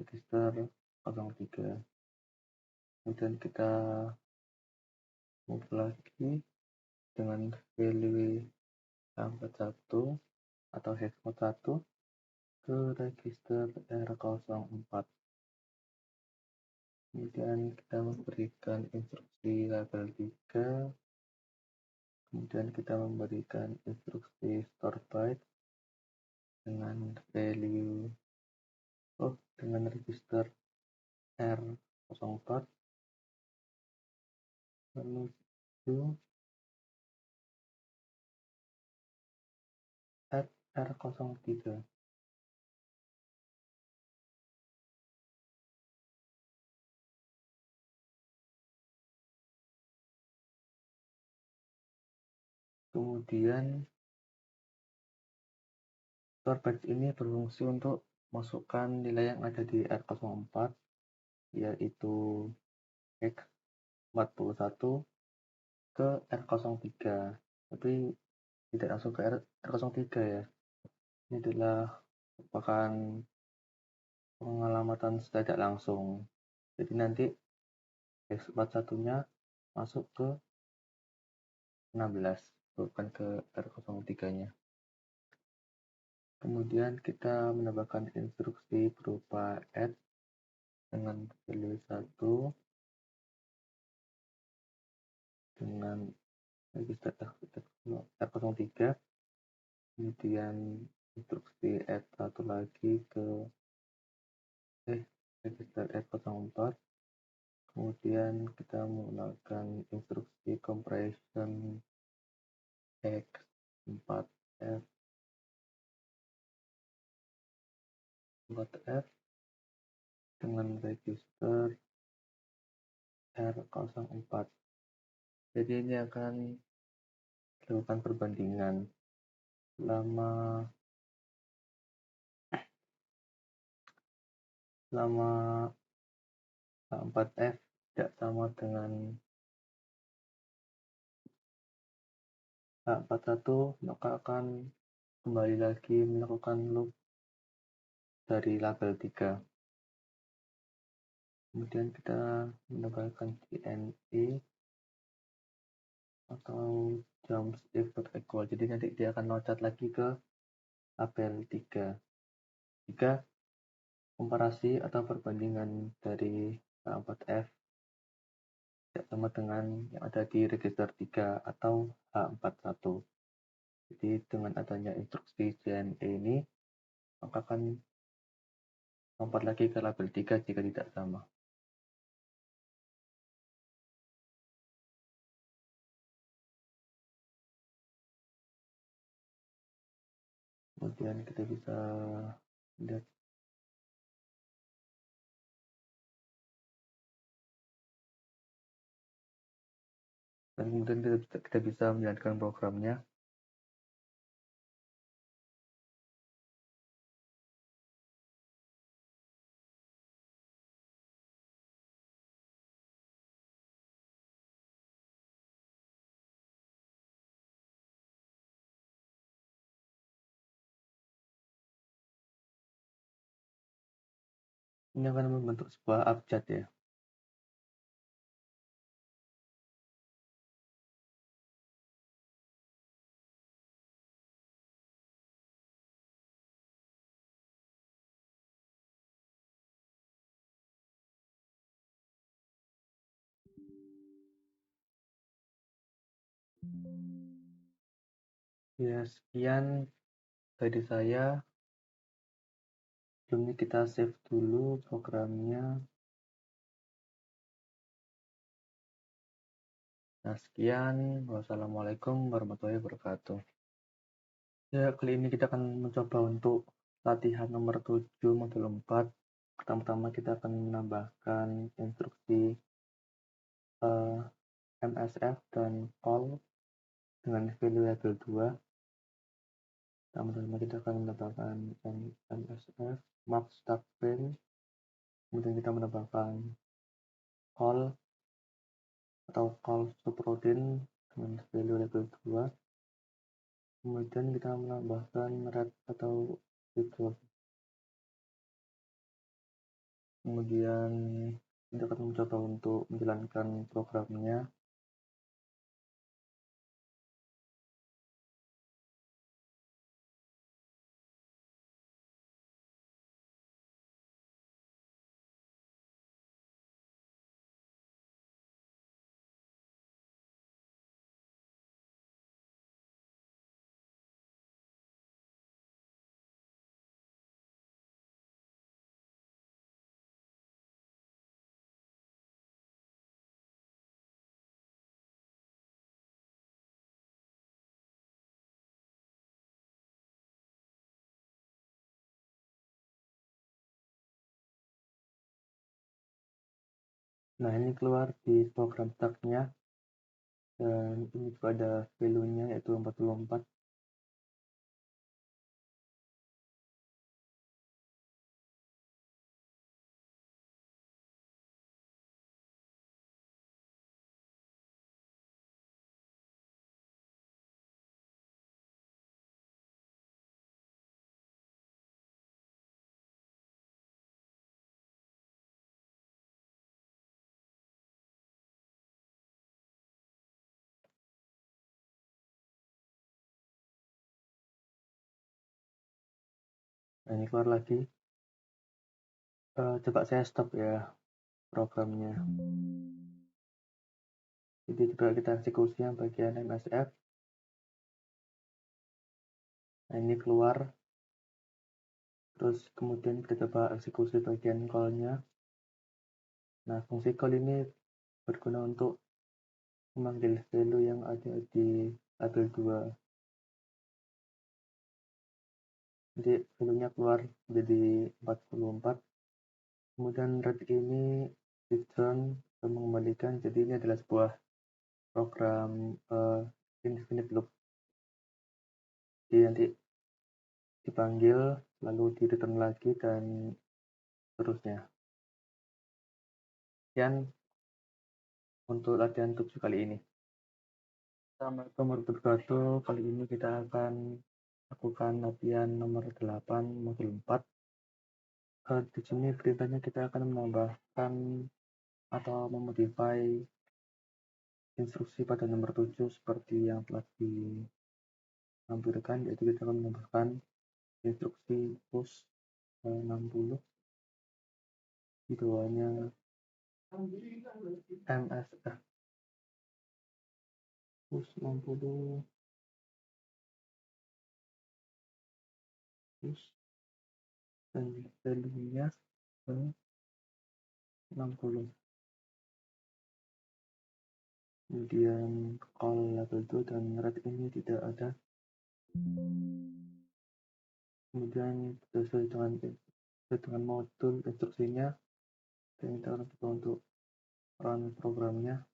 register 03. Kemudian kita move lagi dengan value 1 atau hex mode 1 ke register R04. Kemudian kita memberikan instruksi label 3. Kemudian kita memberikan instruksi store byte dengan value dengan register R04 menuju add R03. Kemudian store byte ini berfungsi untuk masukkan nilai yang ada di R04, yaitu hex 41 ke R03, tapi tidak langsung ke R03 ya. Ini adalah merupakan pengalamatan secara tidak langsung. Jadi nanti X41-nya masuk ke 16, bukan ke R03-nya. Kemudian kita menambahkan instruksi berupa add dengan value 1 dengan register R03, kemudian instruksi add satu lagi ke register R04, kemudian kita menggunakan instruksi compression X4F dengan register R04. Jadi ini akan dilakukan perbandingan selama 4F tidak sama dengan H41, maka akan kembali lagi melakukan loop dari label 3. Kemudian kita menambahkan JNE atau jumps if not equal. Jadi nanti dia akan loncat lagi ke label 3. Jika komparasi atau perbandingan dari H4F tidak sama dengan yang ada di register 3 atau H41. Jadi dengan adanya instruksi JNE ini, maka akan lompat lagi ke label 3 jika tidak sama. Kemudian kita bisa lihat dan kemudian kita bisa menjalankan programnya. Ini akan membentuk sebuah abjad ya. Ya, sekian dari saya. Sebelumnya kita save dulu programnya. Nah, sekian. Wassalamualaikum warahmatullahi wabarakatuh. Ya, kali ini kita akan mencoba untuk latihan nomor 7 modul 4. Pertama-tama kita akan menambahkan instruksi MSF dan call dengan value label 2. Pertama-tama kita akan menambahkan MSF mark start frame, kemudian kita menambahkan call atau call subroutine dengan value label 2. Kemudian kita menambahkan red atau return. Kemudian kita akan mencoba untuk menjalankan programnya. Nah, ini keluar di program start-nya, dan ini juga ada value-nya yaitu 44. Nah, ini keluar lagi. Coba saya stop ya programnya. Jadi coba kita eksekusi yang bagian MSF. Nah, ini keluar. Terus kemudian kita coba eksekusi bagian call-nya. Nah, fungsi call ini berguna untuk memanggil value yang ada di label 2. Jadi value-nya keluar menjadi 44. Kemudian red ini return mengembalikan, jadi ini adalah sebuah program infinite loop. Jadi nanti dipanggil lalu di return lagi dan seterusnya. Sekian untuk latihan 7 kali ini. Assalamualaikum warahmatullahi wabarakatuh. Kali ini kita akan lakukan latihan nomor 8 modul 4. Di sini perintahnya kita akan menambahkan atau memodify instruksi pada nomor 7 seperti yang telah ditampilkan, yaitu kita akan menambahkan instruksi push 60, di bawahnya MSF push 60 push dan value-nya 60. Kemudian call label 2 dan red ini tidak ada. Kemudian sesuai dengan modul instruksinya, dan kita akan coba untuk run programnya.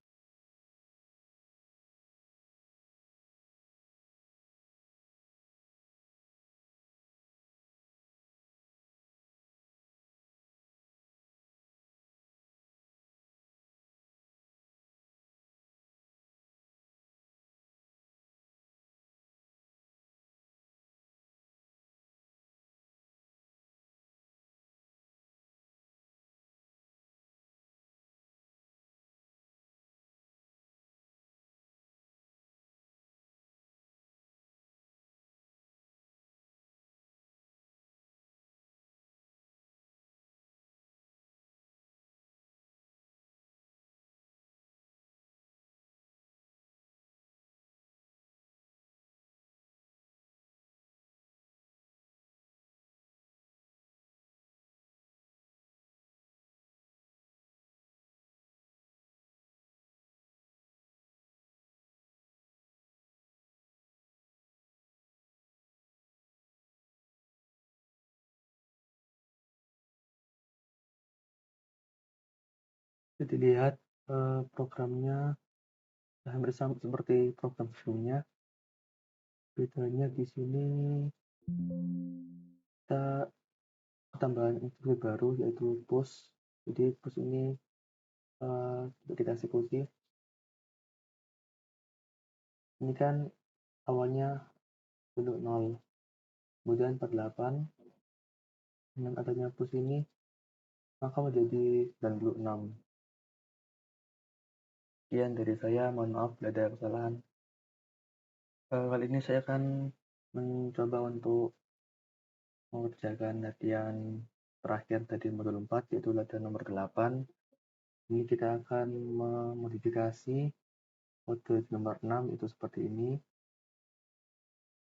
Jadi lihat programnya hampir sama seperti program sebelumnya. Bedanya di sini kita tambahan instruksi baru, yaitu push. Jadi push ini kita eksekusi. Ini kan awalnya bentuk 0, kemudian 48. Dengan adanya push ini maka menjadi 96. Sekian dari saya, mohon maaf bila ada kesalahan. Kali ini saya akan mencoba untuk mengerjakan latihan terakhir dari modul 4, yaitu latihan nomor 8. Ini kita akan memodifikasi kode nomor 6 itu seperti ini,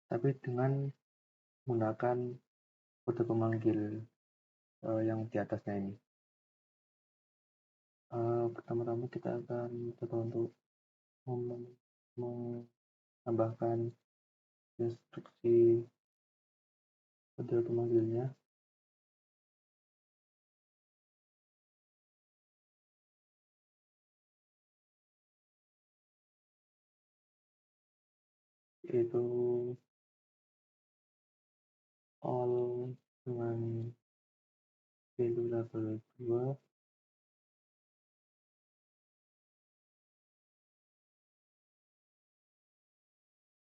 tapi dengan menggunakan kode pemanggil yang di atasnya ini. Pertama-tama kita akan coba untuk menambahkan instruksi kode pemanggilnya. Yaitu all dengan value label 2,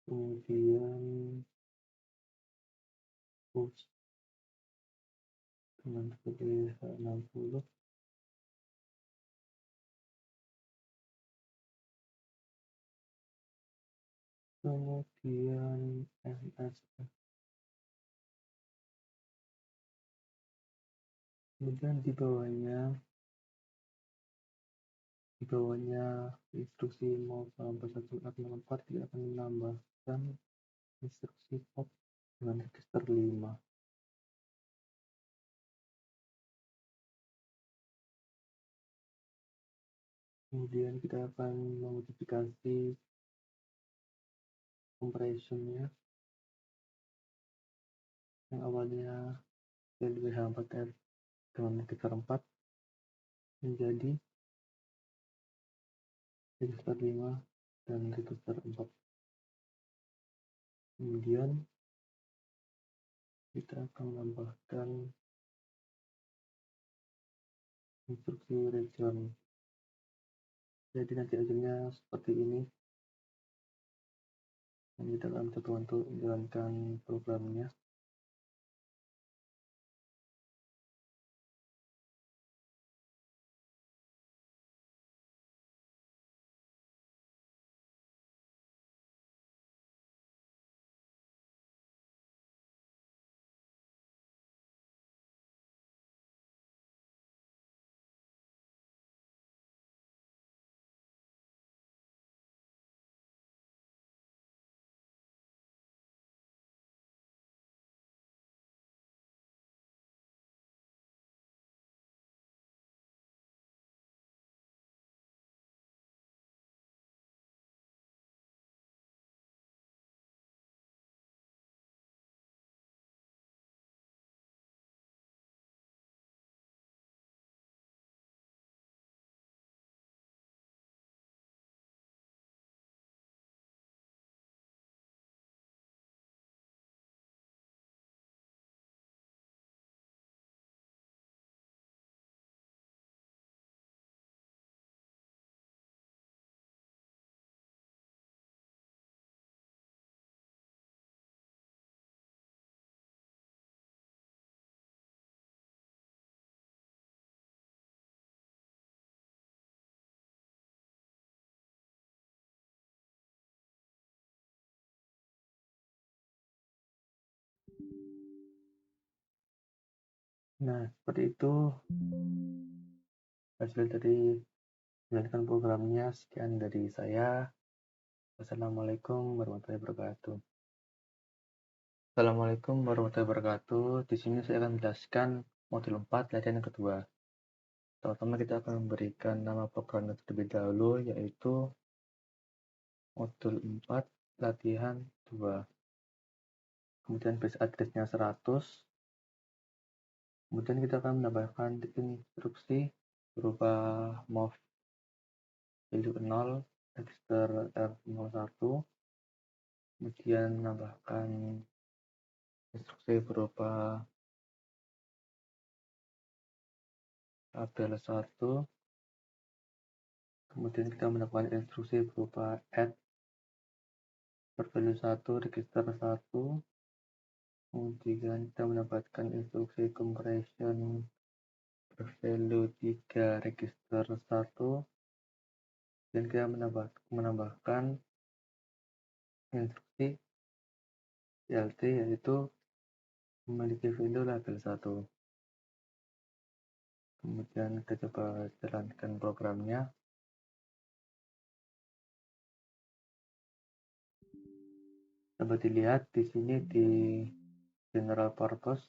kemudian push dengan value 60, kemudian MSF Kemudian di bawahnya instruksi mau sampai 1.4 kita akan menambahkan instruksi pop dengan register 5. Kemudian kita akan memodifikasi compression-nya yang awalnya LWH4R dengan register 4 menjadi register 5 dan register 4. Kemudian kita akan menambahkan instruksi region. Jadi nanti hasilnya seperti ini. Dan kita akan coba untuk menjalankan programnya. Nah, seperti itu hasil dari menjalankan programnya. Sekian dari saya. Wassalamualaikum warahmatullahi wabarakatuh. Assalamualaikum warahmatullahi wabarakatuh. Di sini saya akan menjelaskan modul 4 latihan yang kedua. Pertama kita akan memberikan nama programnya terlebih dahulu, yaitu modul 4 latihan 2. Kemudian base address-nya 100. Kemudian kita akan menambahkan instruksi berupa move value 0 register R01. Kemudian menambahkan instruksi berupa tabel 1. Kemudian kita menambahkan instruksi berupa add value 1 register 1. Kemudian kita mendapatkan instruksi compression value 3 register 1. Dan kita menambahkan instruksi CLT, yaitu memiliki value label 1. Kemudian kita coba jalankan programnya. Dapat dilihat di sini di general purpose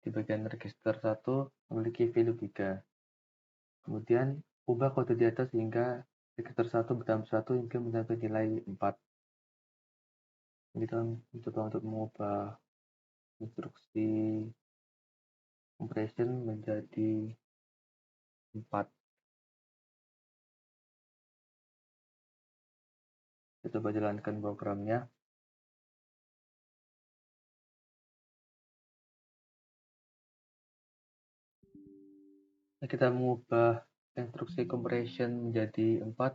di bagian register 1 memiliki value 3. Kemudian ubah kode di atas hingga register 1 bertambah 1 hingga mencapai nilai 4. Kita mencoba untuk mengubah instruksi compression menjadi 4. Kita coba jalankan programnya. Kita mengubah instruksi compression menjadi 4.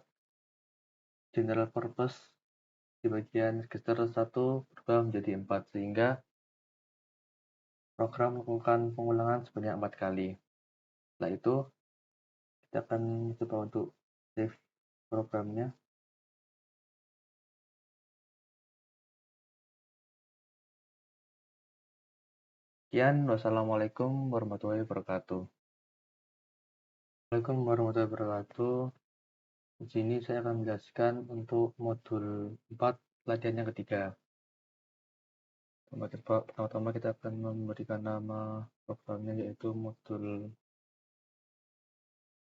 General purpose di bagian register 1 berubah menjadi 4, sehingga program melakukan pengulangan sebanyak 4 kali. Setelah itu kita akan mencoba untuk save programnya. Sekian, wassalamualaikum warahmatullahi wabarakatuh. Assalamualaikum warahmatullahi wabarakatuh. Di sini saya akan menjelaskan untuk modul 4 pelatihan yang ketiga. Pertama-tama kita akan memberikan nama programnya yaitu modul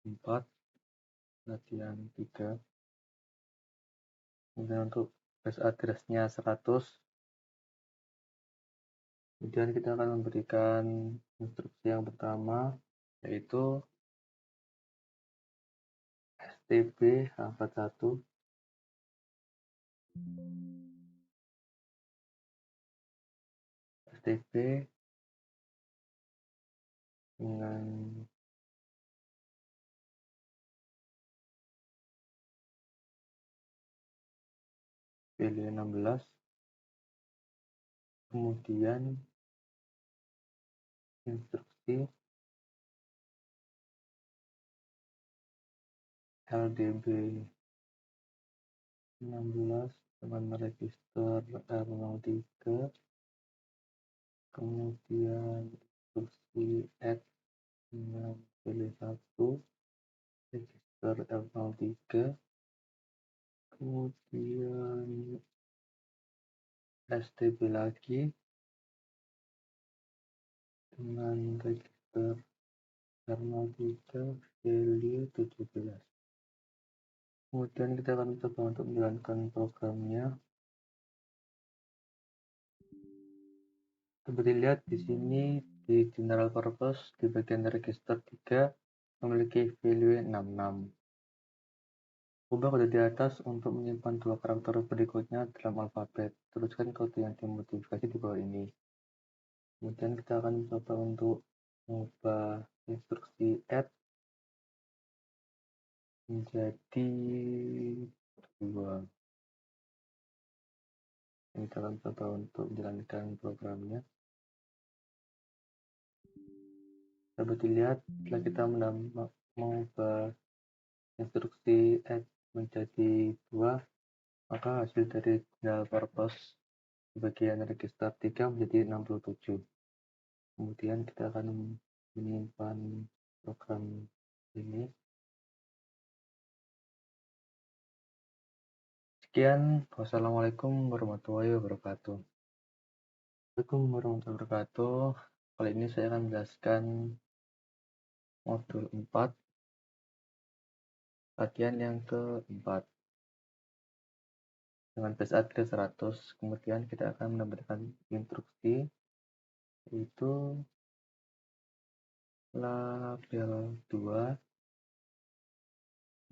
4 pelatihan 3. Kemudian untuk base address-nya 100. Kemudian kita akan memberikan instruksi yang pertama yaitu STB angkat 1 STB dengan value 16, kemudian instruksi LDB 16 dengan register R03, kemudian instruksi add dengan value 1 register R03, kemudian STB lagi dengan register R03 value 17. Kemudian kita akan coba untuk menjalankan programnya. Seperti lihat di sini di general purpose di bagian register 3 memiliki value 66. Ubah kode di atas untuk menyimpan dua karakter berikutnya dalam alfabet. Teruskan kode yang dimodifikasi di bawah ini. Kemudian kita akan mencoba untuk mengubah instruksi add menjadi 2. Kita akan coba untuk menjalankan programnya. Dapat dilihat setelah kita mengubah instruksi add menjadi 2, maka hasil dari general purpose di bagian register 3 menjadi 67. Kemudian kita akan menyimpan program ini. Sekian, wassalamualaikum warahmatullahi wabarakatuh. Waalaikumsalam warahmatullahi wabarakatuh. Kali ini saya akan menjelaskan modul 4, latihan yang keempat dengan base address 100. Kemudian kita akan menambahkan instruksi yaitu label 2.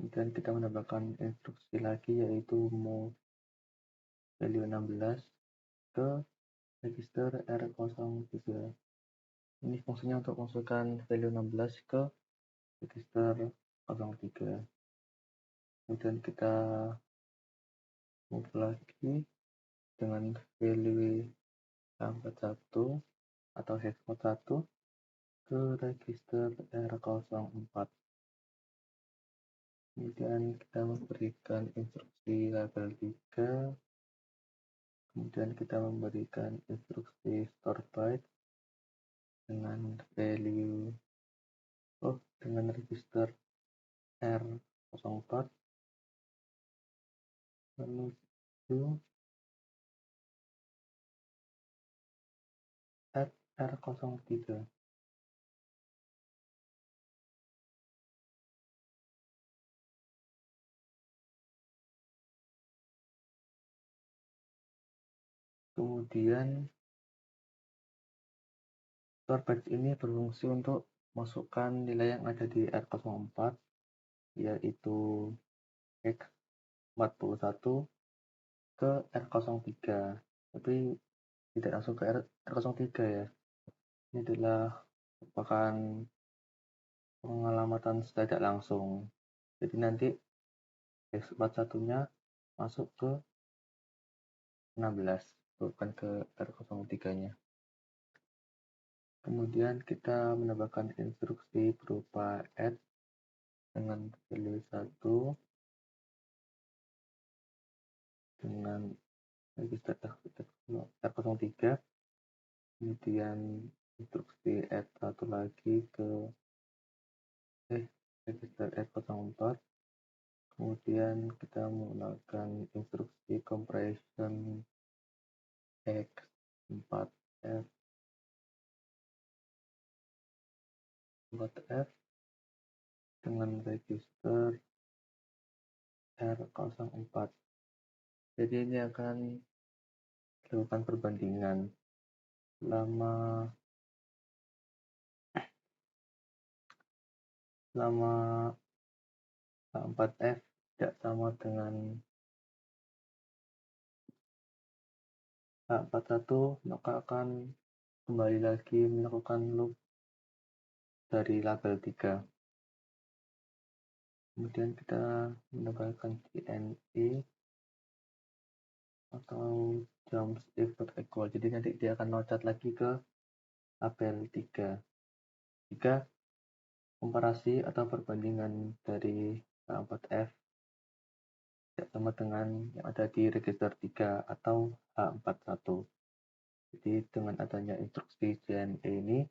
Kemudian kita menambahkan instruksi lagi yaitu move value 16 ke register R03. Ini fungsinya untuk masukkan value 16 ke register 03. Kemudian kita move lagi dengan value angka 1 atau hash code 1 ke register R04. Kemudian kita memberikan instruksi label 3. Kemudian kita memberikan instruksi store byte dengan value dengan register R04 menuju R03. Kemudian store byte ini berfungsi untuk masukkan nilai yang ada di R04 yaitu X41 ke R03, tapi tidak langsung ke R03 ya. Ini adalah merupakan pengalamatan secara tidak langsung. Jadi nanti X41-nya masuk ke 16, bukan ke R03-nya. Kemudian kita menambahkan instruksi berupa add dengan value 1 dengan register R03. Kemudian instruksi add satu lagi ke register R04, kemudian kita menggunakan instruksi compression X4F 4F dengan register R04. Jadi ini akan dilakukan perbandingan selama 4F tidak sama dengan H41, maka akan kembali lagi melakukan loop dari label 3. Kemudian kita menambahkan JNE atau jumps if not equal. Jadi nanti dia akan loncat lagi ke label 3. Jika komparasi atau perbandingan dari H4F tidak sama dengan yang ada di register 3 atau H41. Jadi dengan adanya instruksi JNE ini,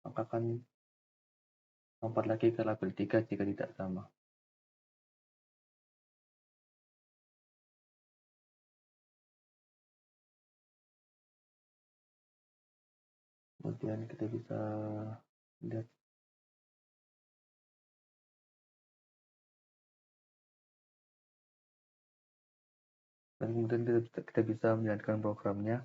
maka akan lompat lagi ke label 3 jika tidak sama. Kemudian kita bisa lihat dan kemudian kita bisa menjalankan programnya.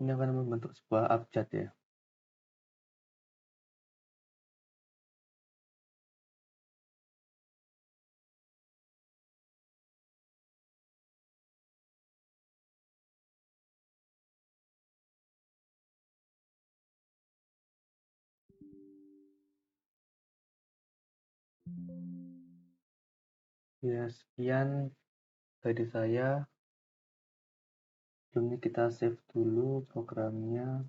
Ini akan membentuk sebuah abjad ya. Ya, sekian dari saya. Sebelumnya kita save dulu programnya.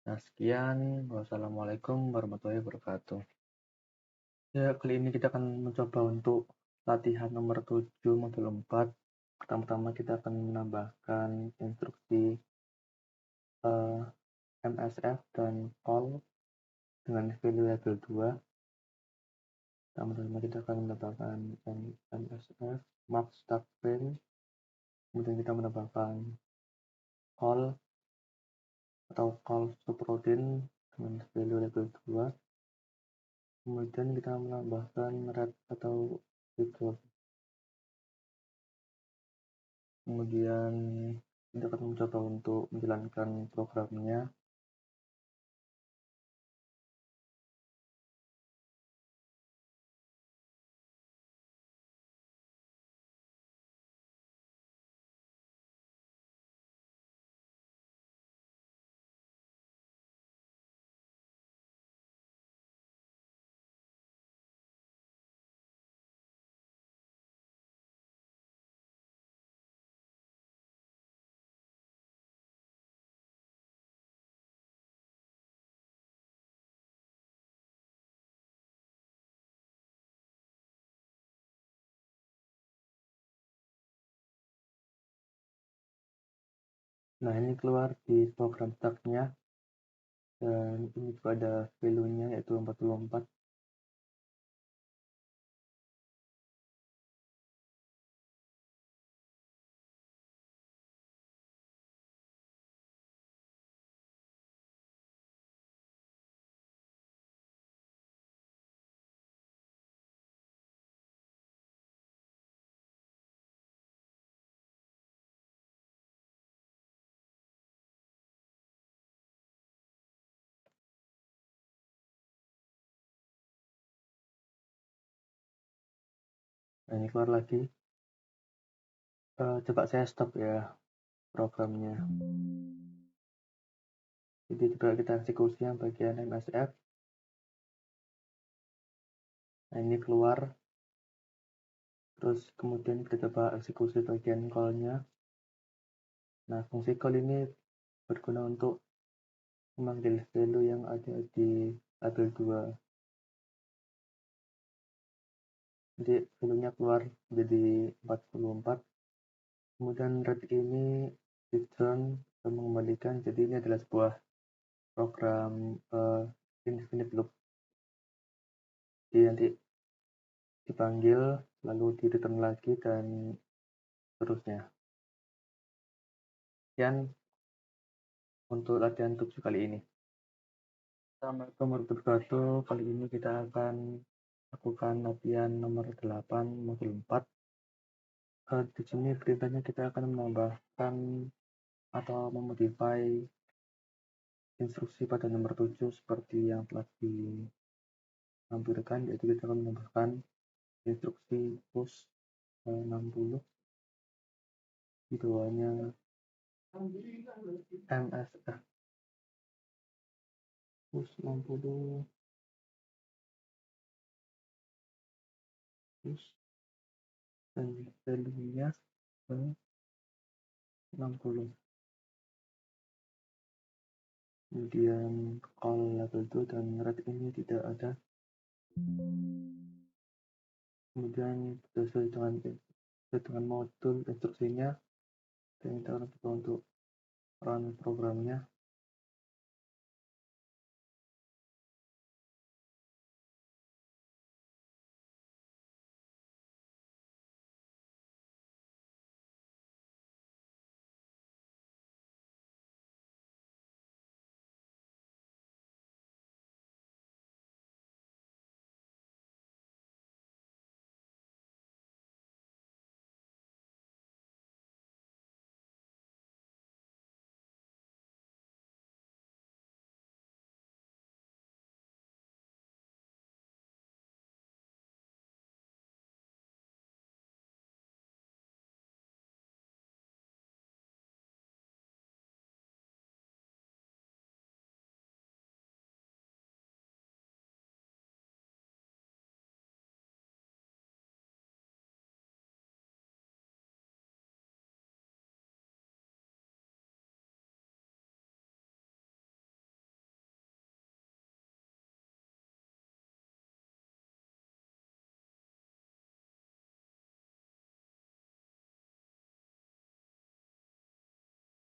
Nah, sekian. Wassalamualaikum warahmatullahi wabarakatuh. Ya, kali ini kita akan mencoba untuk latihan nomor 7 modul 4. Pertama-tama kita akan menambahkan instruksi MSF dan call dengan value label 2. Pertama-tama kita akan menambahkan MSF mark start frame, kemudian kita menambahkan call atau call subroutine dengan value label 2. Kemudian kita menambahkan red atau return. Kemudian kita akan mencoba untuk menjalankan programnya. Nah, ini keluar di program start-nya, dan ini juga ada value-nya yaitu 44. Nah, ini keluar lagi. Coba saya stop ya programnya. Jadi coba kita eksekusi yang bagian MSF. Nah, ini keluar. Terus kemudian kita coba eksekusi bagian call-nya. Nah, fungsi call ini berguna untuk memanggil value yang ada di label 2. Jadi value-nya keluar menjadi 44. Kemudian read ini return mengembalikan, jadi ini adalah sebuah program infinite loop. Jadi nanti dipanggil lalu di return lagi dan seterusnya. Sekian untuk latihan 7 kali ini. Assalamualaikum warahmatullahi wabarakatuh. Kali ini kita akan lakukan latihan nomor 8 modul 4. Di sini perintahnya kita akan menambahkan atau memodify instruksi pada nomor 7 seperti yang telah ditampilkan, yaitu kita akan menambahkan instruksi push 60, di bawahnya MSF push 60 push dan value-nya 60. Kemudian call label 2 dan read ini tidak ada. Kemudian sesuai dengan modul instruksinya, dan kita akan coba untuk run programnya.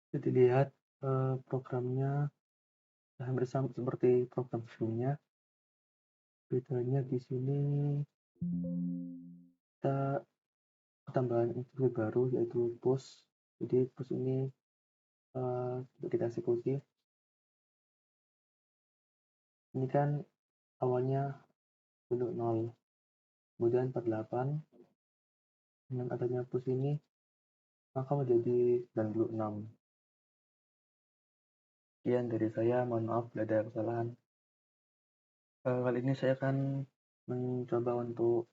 Jadi lihat programnya hampir sama seperti program sebelumnya. Bedanya di sini kita tambahan instruksi baru, yaitu push. Jadi push ini kita eksekusi. Ini kan awalnya bentuk 0, kemudian 48. Dengan adanya push ini maka menjadi 96. Sekian dari saya, mohon maaf bila ada kesalahan. Kali ini saya akan mencoba untuk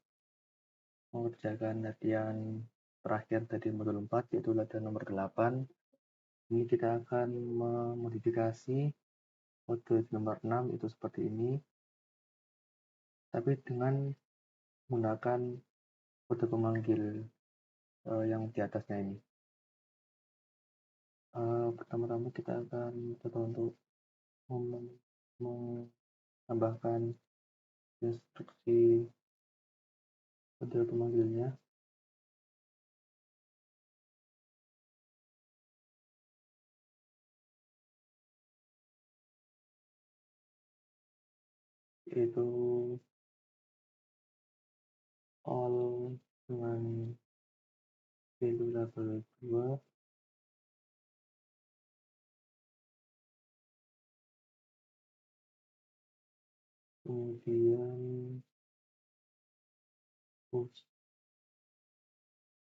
mengerjakan latihan terakhir dari modul 4, yaitu latihan nomor 8. Ini kita akan memodifikasi kode nomor 6 itu seperti ini, tapi dengan menggunakan kode pemanggil yang di atasnya ini. Pertama-tama kita akan coba untuk menambahkan instruksi kode pemanggilnya, yaitu all dengan value label 2, kemudian push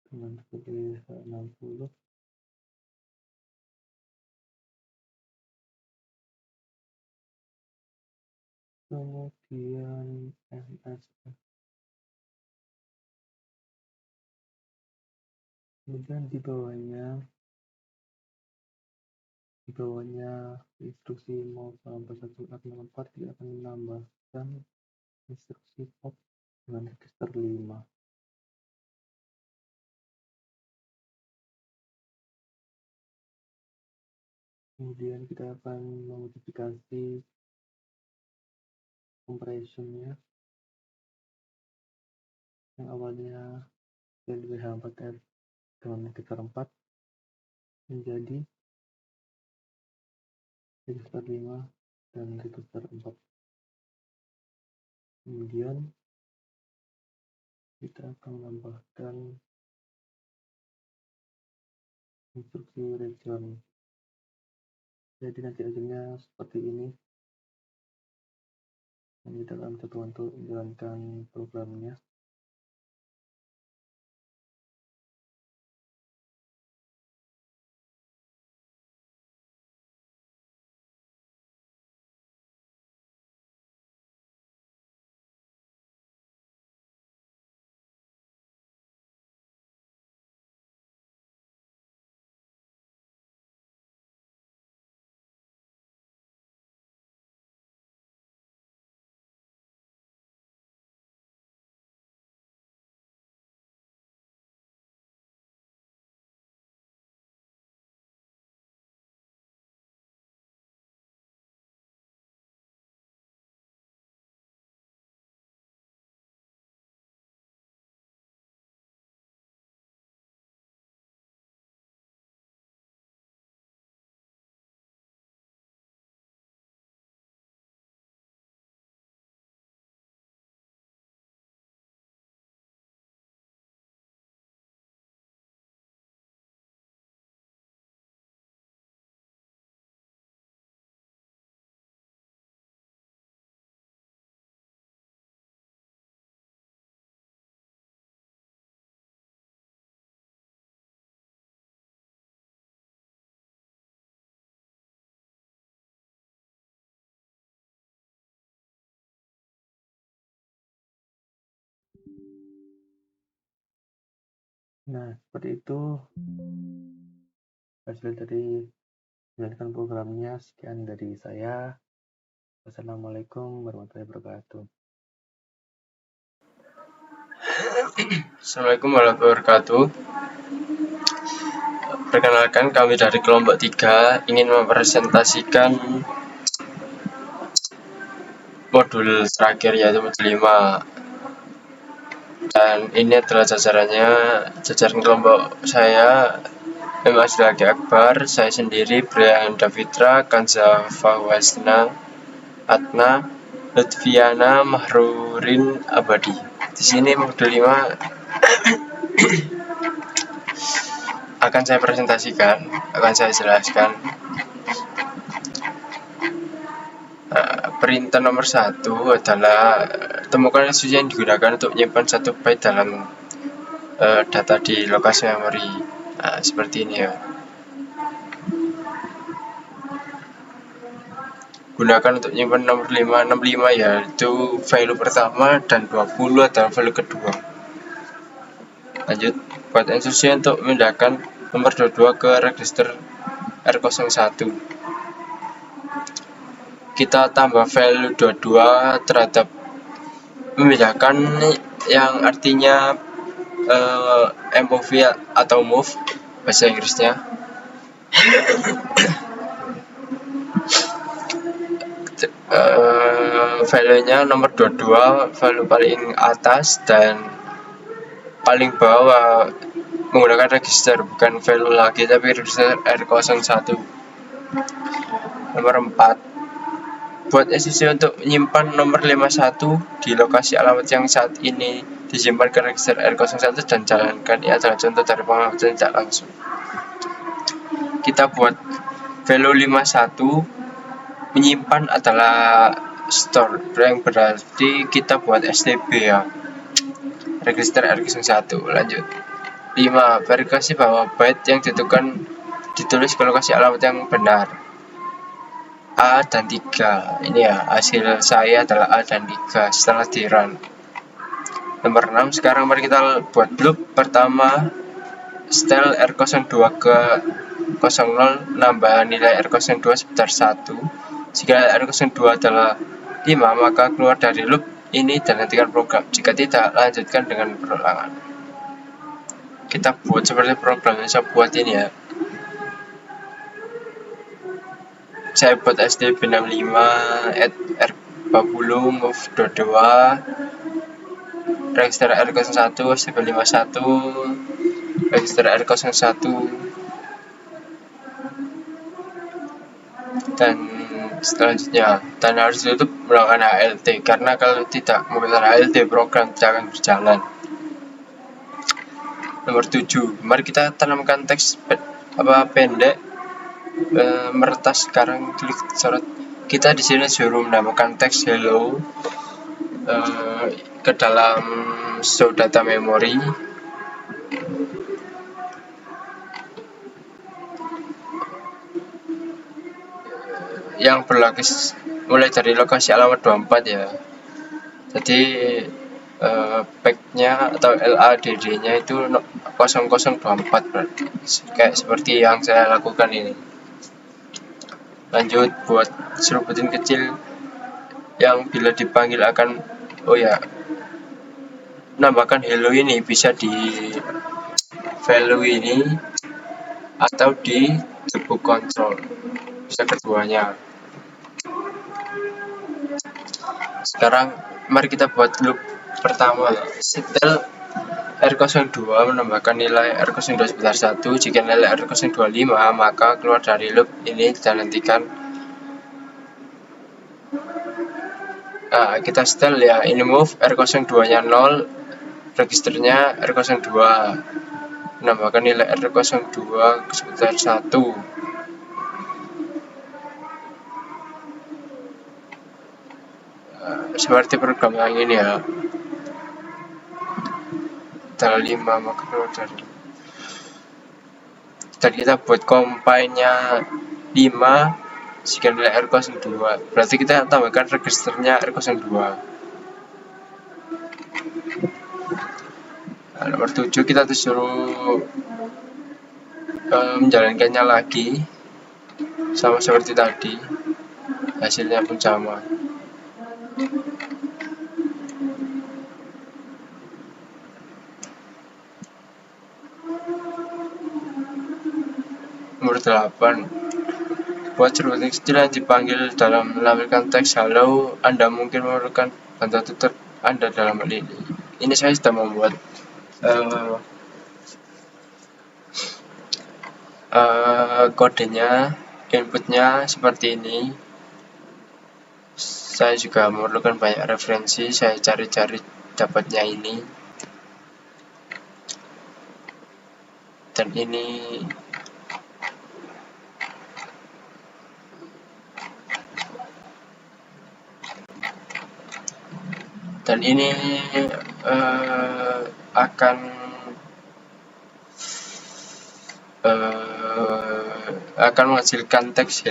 dengan value 60, kemudian MSF, kemudian di bawahnya instruksi mau sampai 164, kita akan menambahkan instruksi pop dengan register 5. Kemudian kita akan memodifikasi compression-nya yang awalnya value H4R dengan register 4 menjadi register 5 dan register 4. Kemudian kita akan menambahkan instruksi region. Jadi nanti hasilnya seperti ini. Dan kita akan coba untuk menjalankan programnya. Nah, seperti itu hasil dari menjalankan programnya. Sekian dari saya. Wassalamualaikum warahmatullahi wabarakatuh. Assalamualaikum warahmatullahi wabarakatuh. Perkenalkan, kami dari kelompok 3 ingin mempresentasikan modul terakhir, yaitu modul 5. Dan ini adalah jajaran kelompok saya, M. Ashlaki Akbar, saya sendiri, Brian Davitra, Kanza Fawasna, Atna, Lutfiana, Mahrurin Abadi. Di sini modul 5 akan saya presentasikan, akan saya jelaskan. Perintah nomor 1 adalah temukan instruksi yang digunakan untuk menyimpan 1 byte dalam data di lokasi memori. Nah, seperti ini ya. Gunakan untuk menyimpan nomor 565, yaitu value pertama, dan 20 adalah value kedua. Lanjut, buat instruksi untuk memindahkan nomor 22 ke register R01. Kita tambah value 22 terhadap memindahkan, yang artinya MOV atau move bahasa Inggrisnya. Value-nya nomor 22 value paling atas, dan paling bawah menggunakan register, bukan value lagi tapi register R01. Nomor 4, buat instruksi untuk menyimpan nomor 51 di lokasi alamat yang saat ini disimpan ke register R01 dan jalankan. Ini adalah contoh dari pengamatan tidak langsung. Kita buat value 51 menyimpan adalah store, yang berarti kita buat STB ya, register R01. Lanjut, 5, verifikasi bahwa byte yang ditulis ke lokasi alamat yang benar, A dan 3. Ini ya, hasil saya adalah A dan 3 setelah di run. Nomor 6, sekarang mari kita buat loop pertama. Setel R02 ke 00, nambah nilai R02 sebesar 1. Jika R02 adalah 5, maka keluar dari loop ini dan hentikan program. Jika tidak, lanjutkan dengan perulangan. Kita buat seperti program yang saya buat ini ya. saya buat STB 65 R40 move 22 register R01 STB 51 register R01 dan selanjutnya, dan harus ditutup melakukan HLT karena kalau tidak melakukan HLT program tidak akan berjalan. Nomor 7, mari kita tanamkan teks pendek meretas. Sekarang klik sorot. Kita di sini suruh menambahkan teks hello ke dalam show data memory. Yang berlaku mulai dari lokasi alamat 24 ya. Jadi packnya atau LADD-nya itu 0024 berarti. Kayak seperti yang saya lakukan ini. Lanjut buat seruputin kecil yang bila dipanggil akan nambahkan hello ini bisa di value ini atau di debug control, bisa keduanya. Sekarang mari kita buat loop pertama. Setel R02 menambahkan nilai R02 sebesar 1. Jika nilai R025 maka keluar dari loop ini dan nantikan kita setel ya, ini move R02 nya 0, registernya R02, menambahkan nilai R02 sebesar 1. Seperti program yang ini ya, tanggal 5 maka keluar dari, dan kita buat compile-nya 5 jika nilai R02, berarti kita tambahkan registernya R02. Nomor 7 kita disuruh menjalankannya lagi sama seperti tadi, hasilnya pun sama. Nomor 8, buat seruputan kecil yang dipanggil dalam menampilkan teks halo. Anda mungkin memerlukan bantuan tutor Anda dalam hal ini. Ini saya sudah membuat kodenya, inputnya seperti ini. Saya juga memerlukan banyak referensi, saya cari-cari dapatnya ini. Dan ini akan menghasilkan teks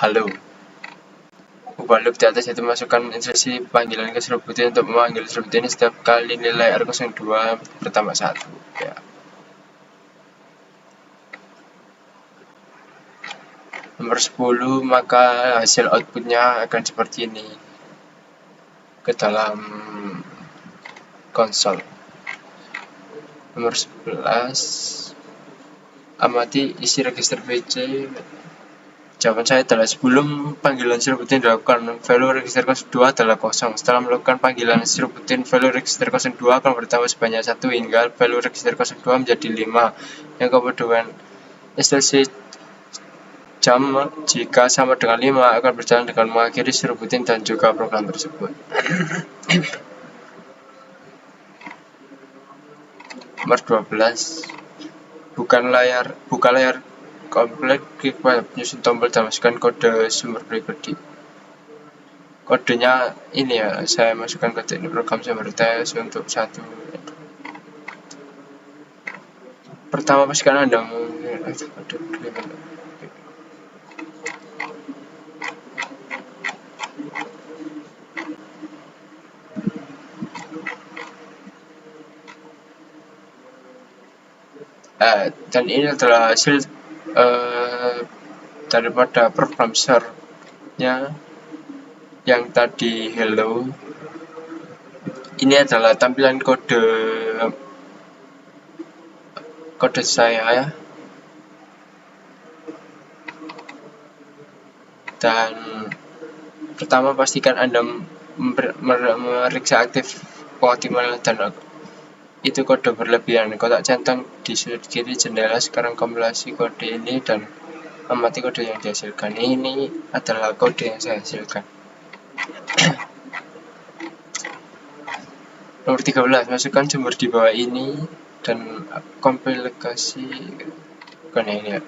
halo. Ubah loop di atas itu masukkan instruksi panggilan ke seruputin untuk memanggil seruputin setiap kali nilai R02 bertambah 1 ya. Nomor 10, maka hasil outputnya akan seperti ini ke dalam konsol. Nomor 11, amati isi register PC. Jawaban saya adalah sebelum panggilan seruputin dilakukan, value register 02 adalah kosong. Setelah melakukan panggilan seruputin, value register 02 akan bertambah sebanyak 1 hingga value register 02 menjadi 5. Yang kemudian instruksi jam jika sama dengan 5 akan berjalan dengan mengakhiri seruputin dan juga program tersebut. Nomor 12, buka layar komplek, klik pada penyusun tombol dan masukkan kode sumber pribadi. Kodenya ini ya, saya masukkan kode ini program sumber tes untuk 1. Pertama pastikan Anda dan ini adalah hasil daripada program share-nya yang tadi hello. Ini adalah tampilan kode saya ya. Dan pertama, pastikan Anda memeriksa aktif optimal dan itu kode berlebihan. Kotak centang di sudut kiri jendela sekarang kompilasi kode ini dan amati kode yang dihasilkan. Ini adalah kode yang saya hasilkan. Nomor 13, masukkan sumber di bawah ini dan kompilasi bukan ini ya.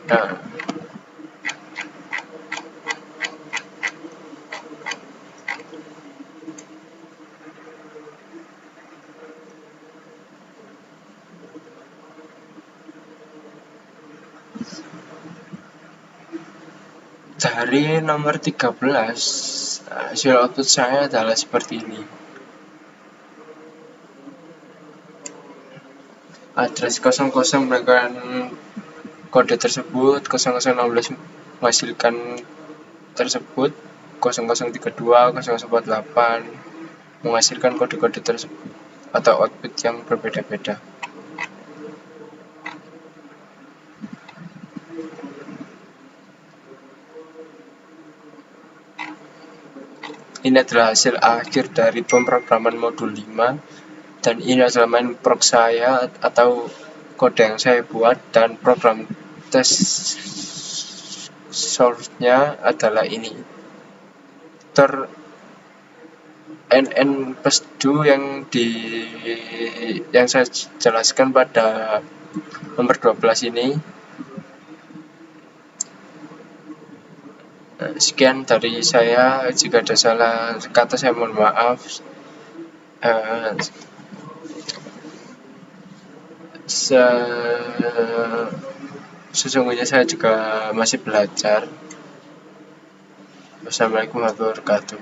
Nah, dari nomor 13, hasil output saya adalah seperti ini. Address 00 menggunakan kode tersebut, 0016 menghasilkan tersebut, 0032, 0048 menghasilkan kode-kode tersebut atau output yang berbeda-beda. Ini adalah hasil akhir dari pemrograman modul 5, dan ini adalah main prog saya atau kode yang saya buat, dan program tes source-nya adalah ini. NN+2 yang saya jelaskan pada nomor 12 ini. Sekian dari saya, jika ada salah kata saya mohon maaf. Sesungguhnya saya juga masih belajar. Wassalamualaikum warahmatullahi wabarakatuh.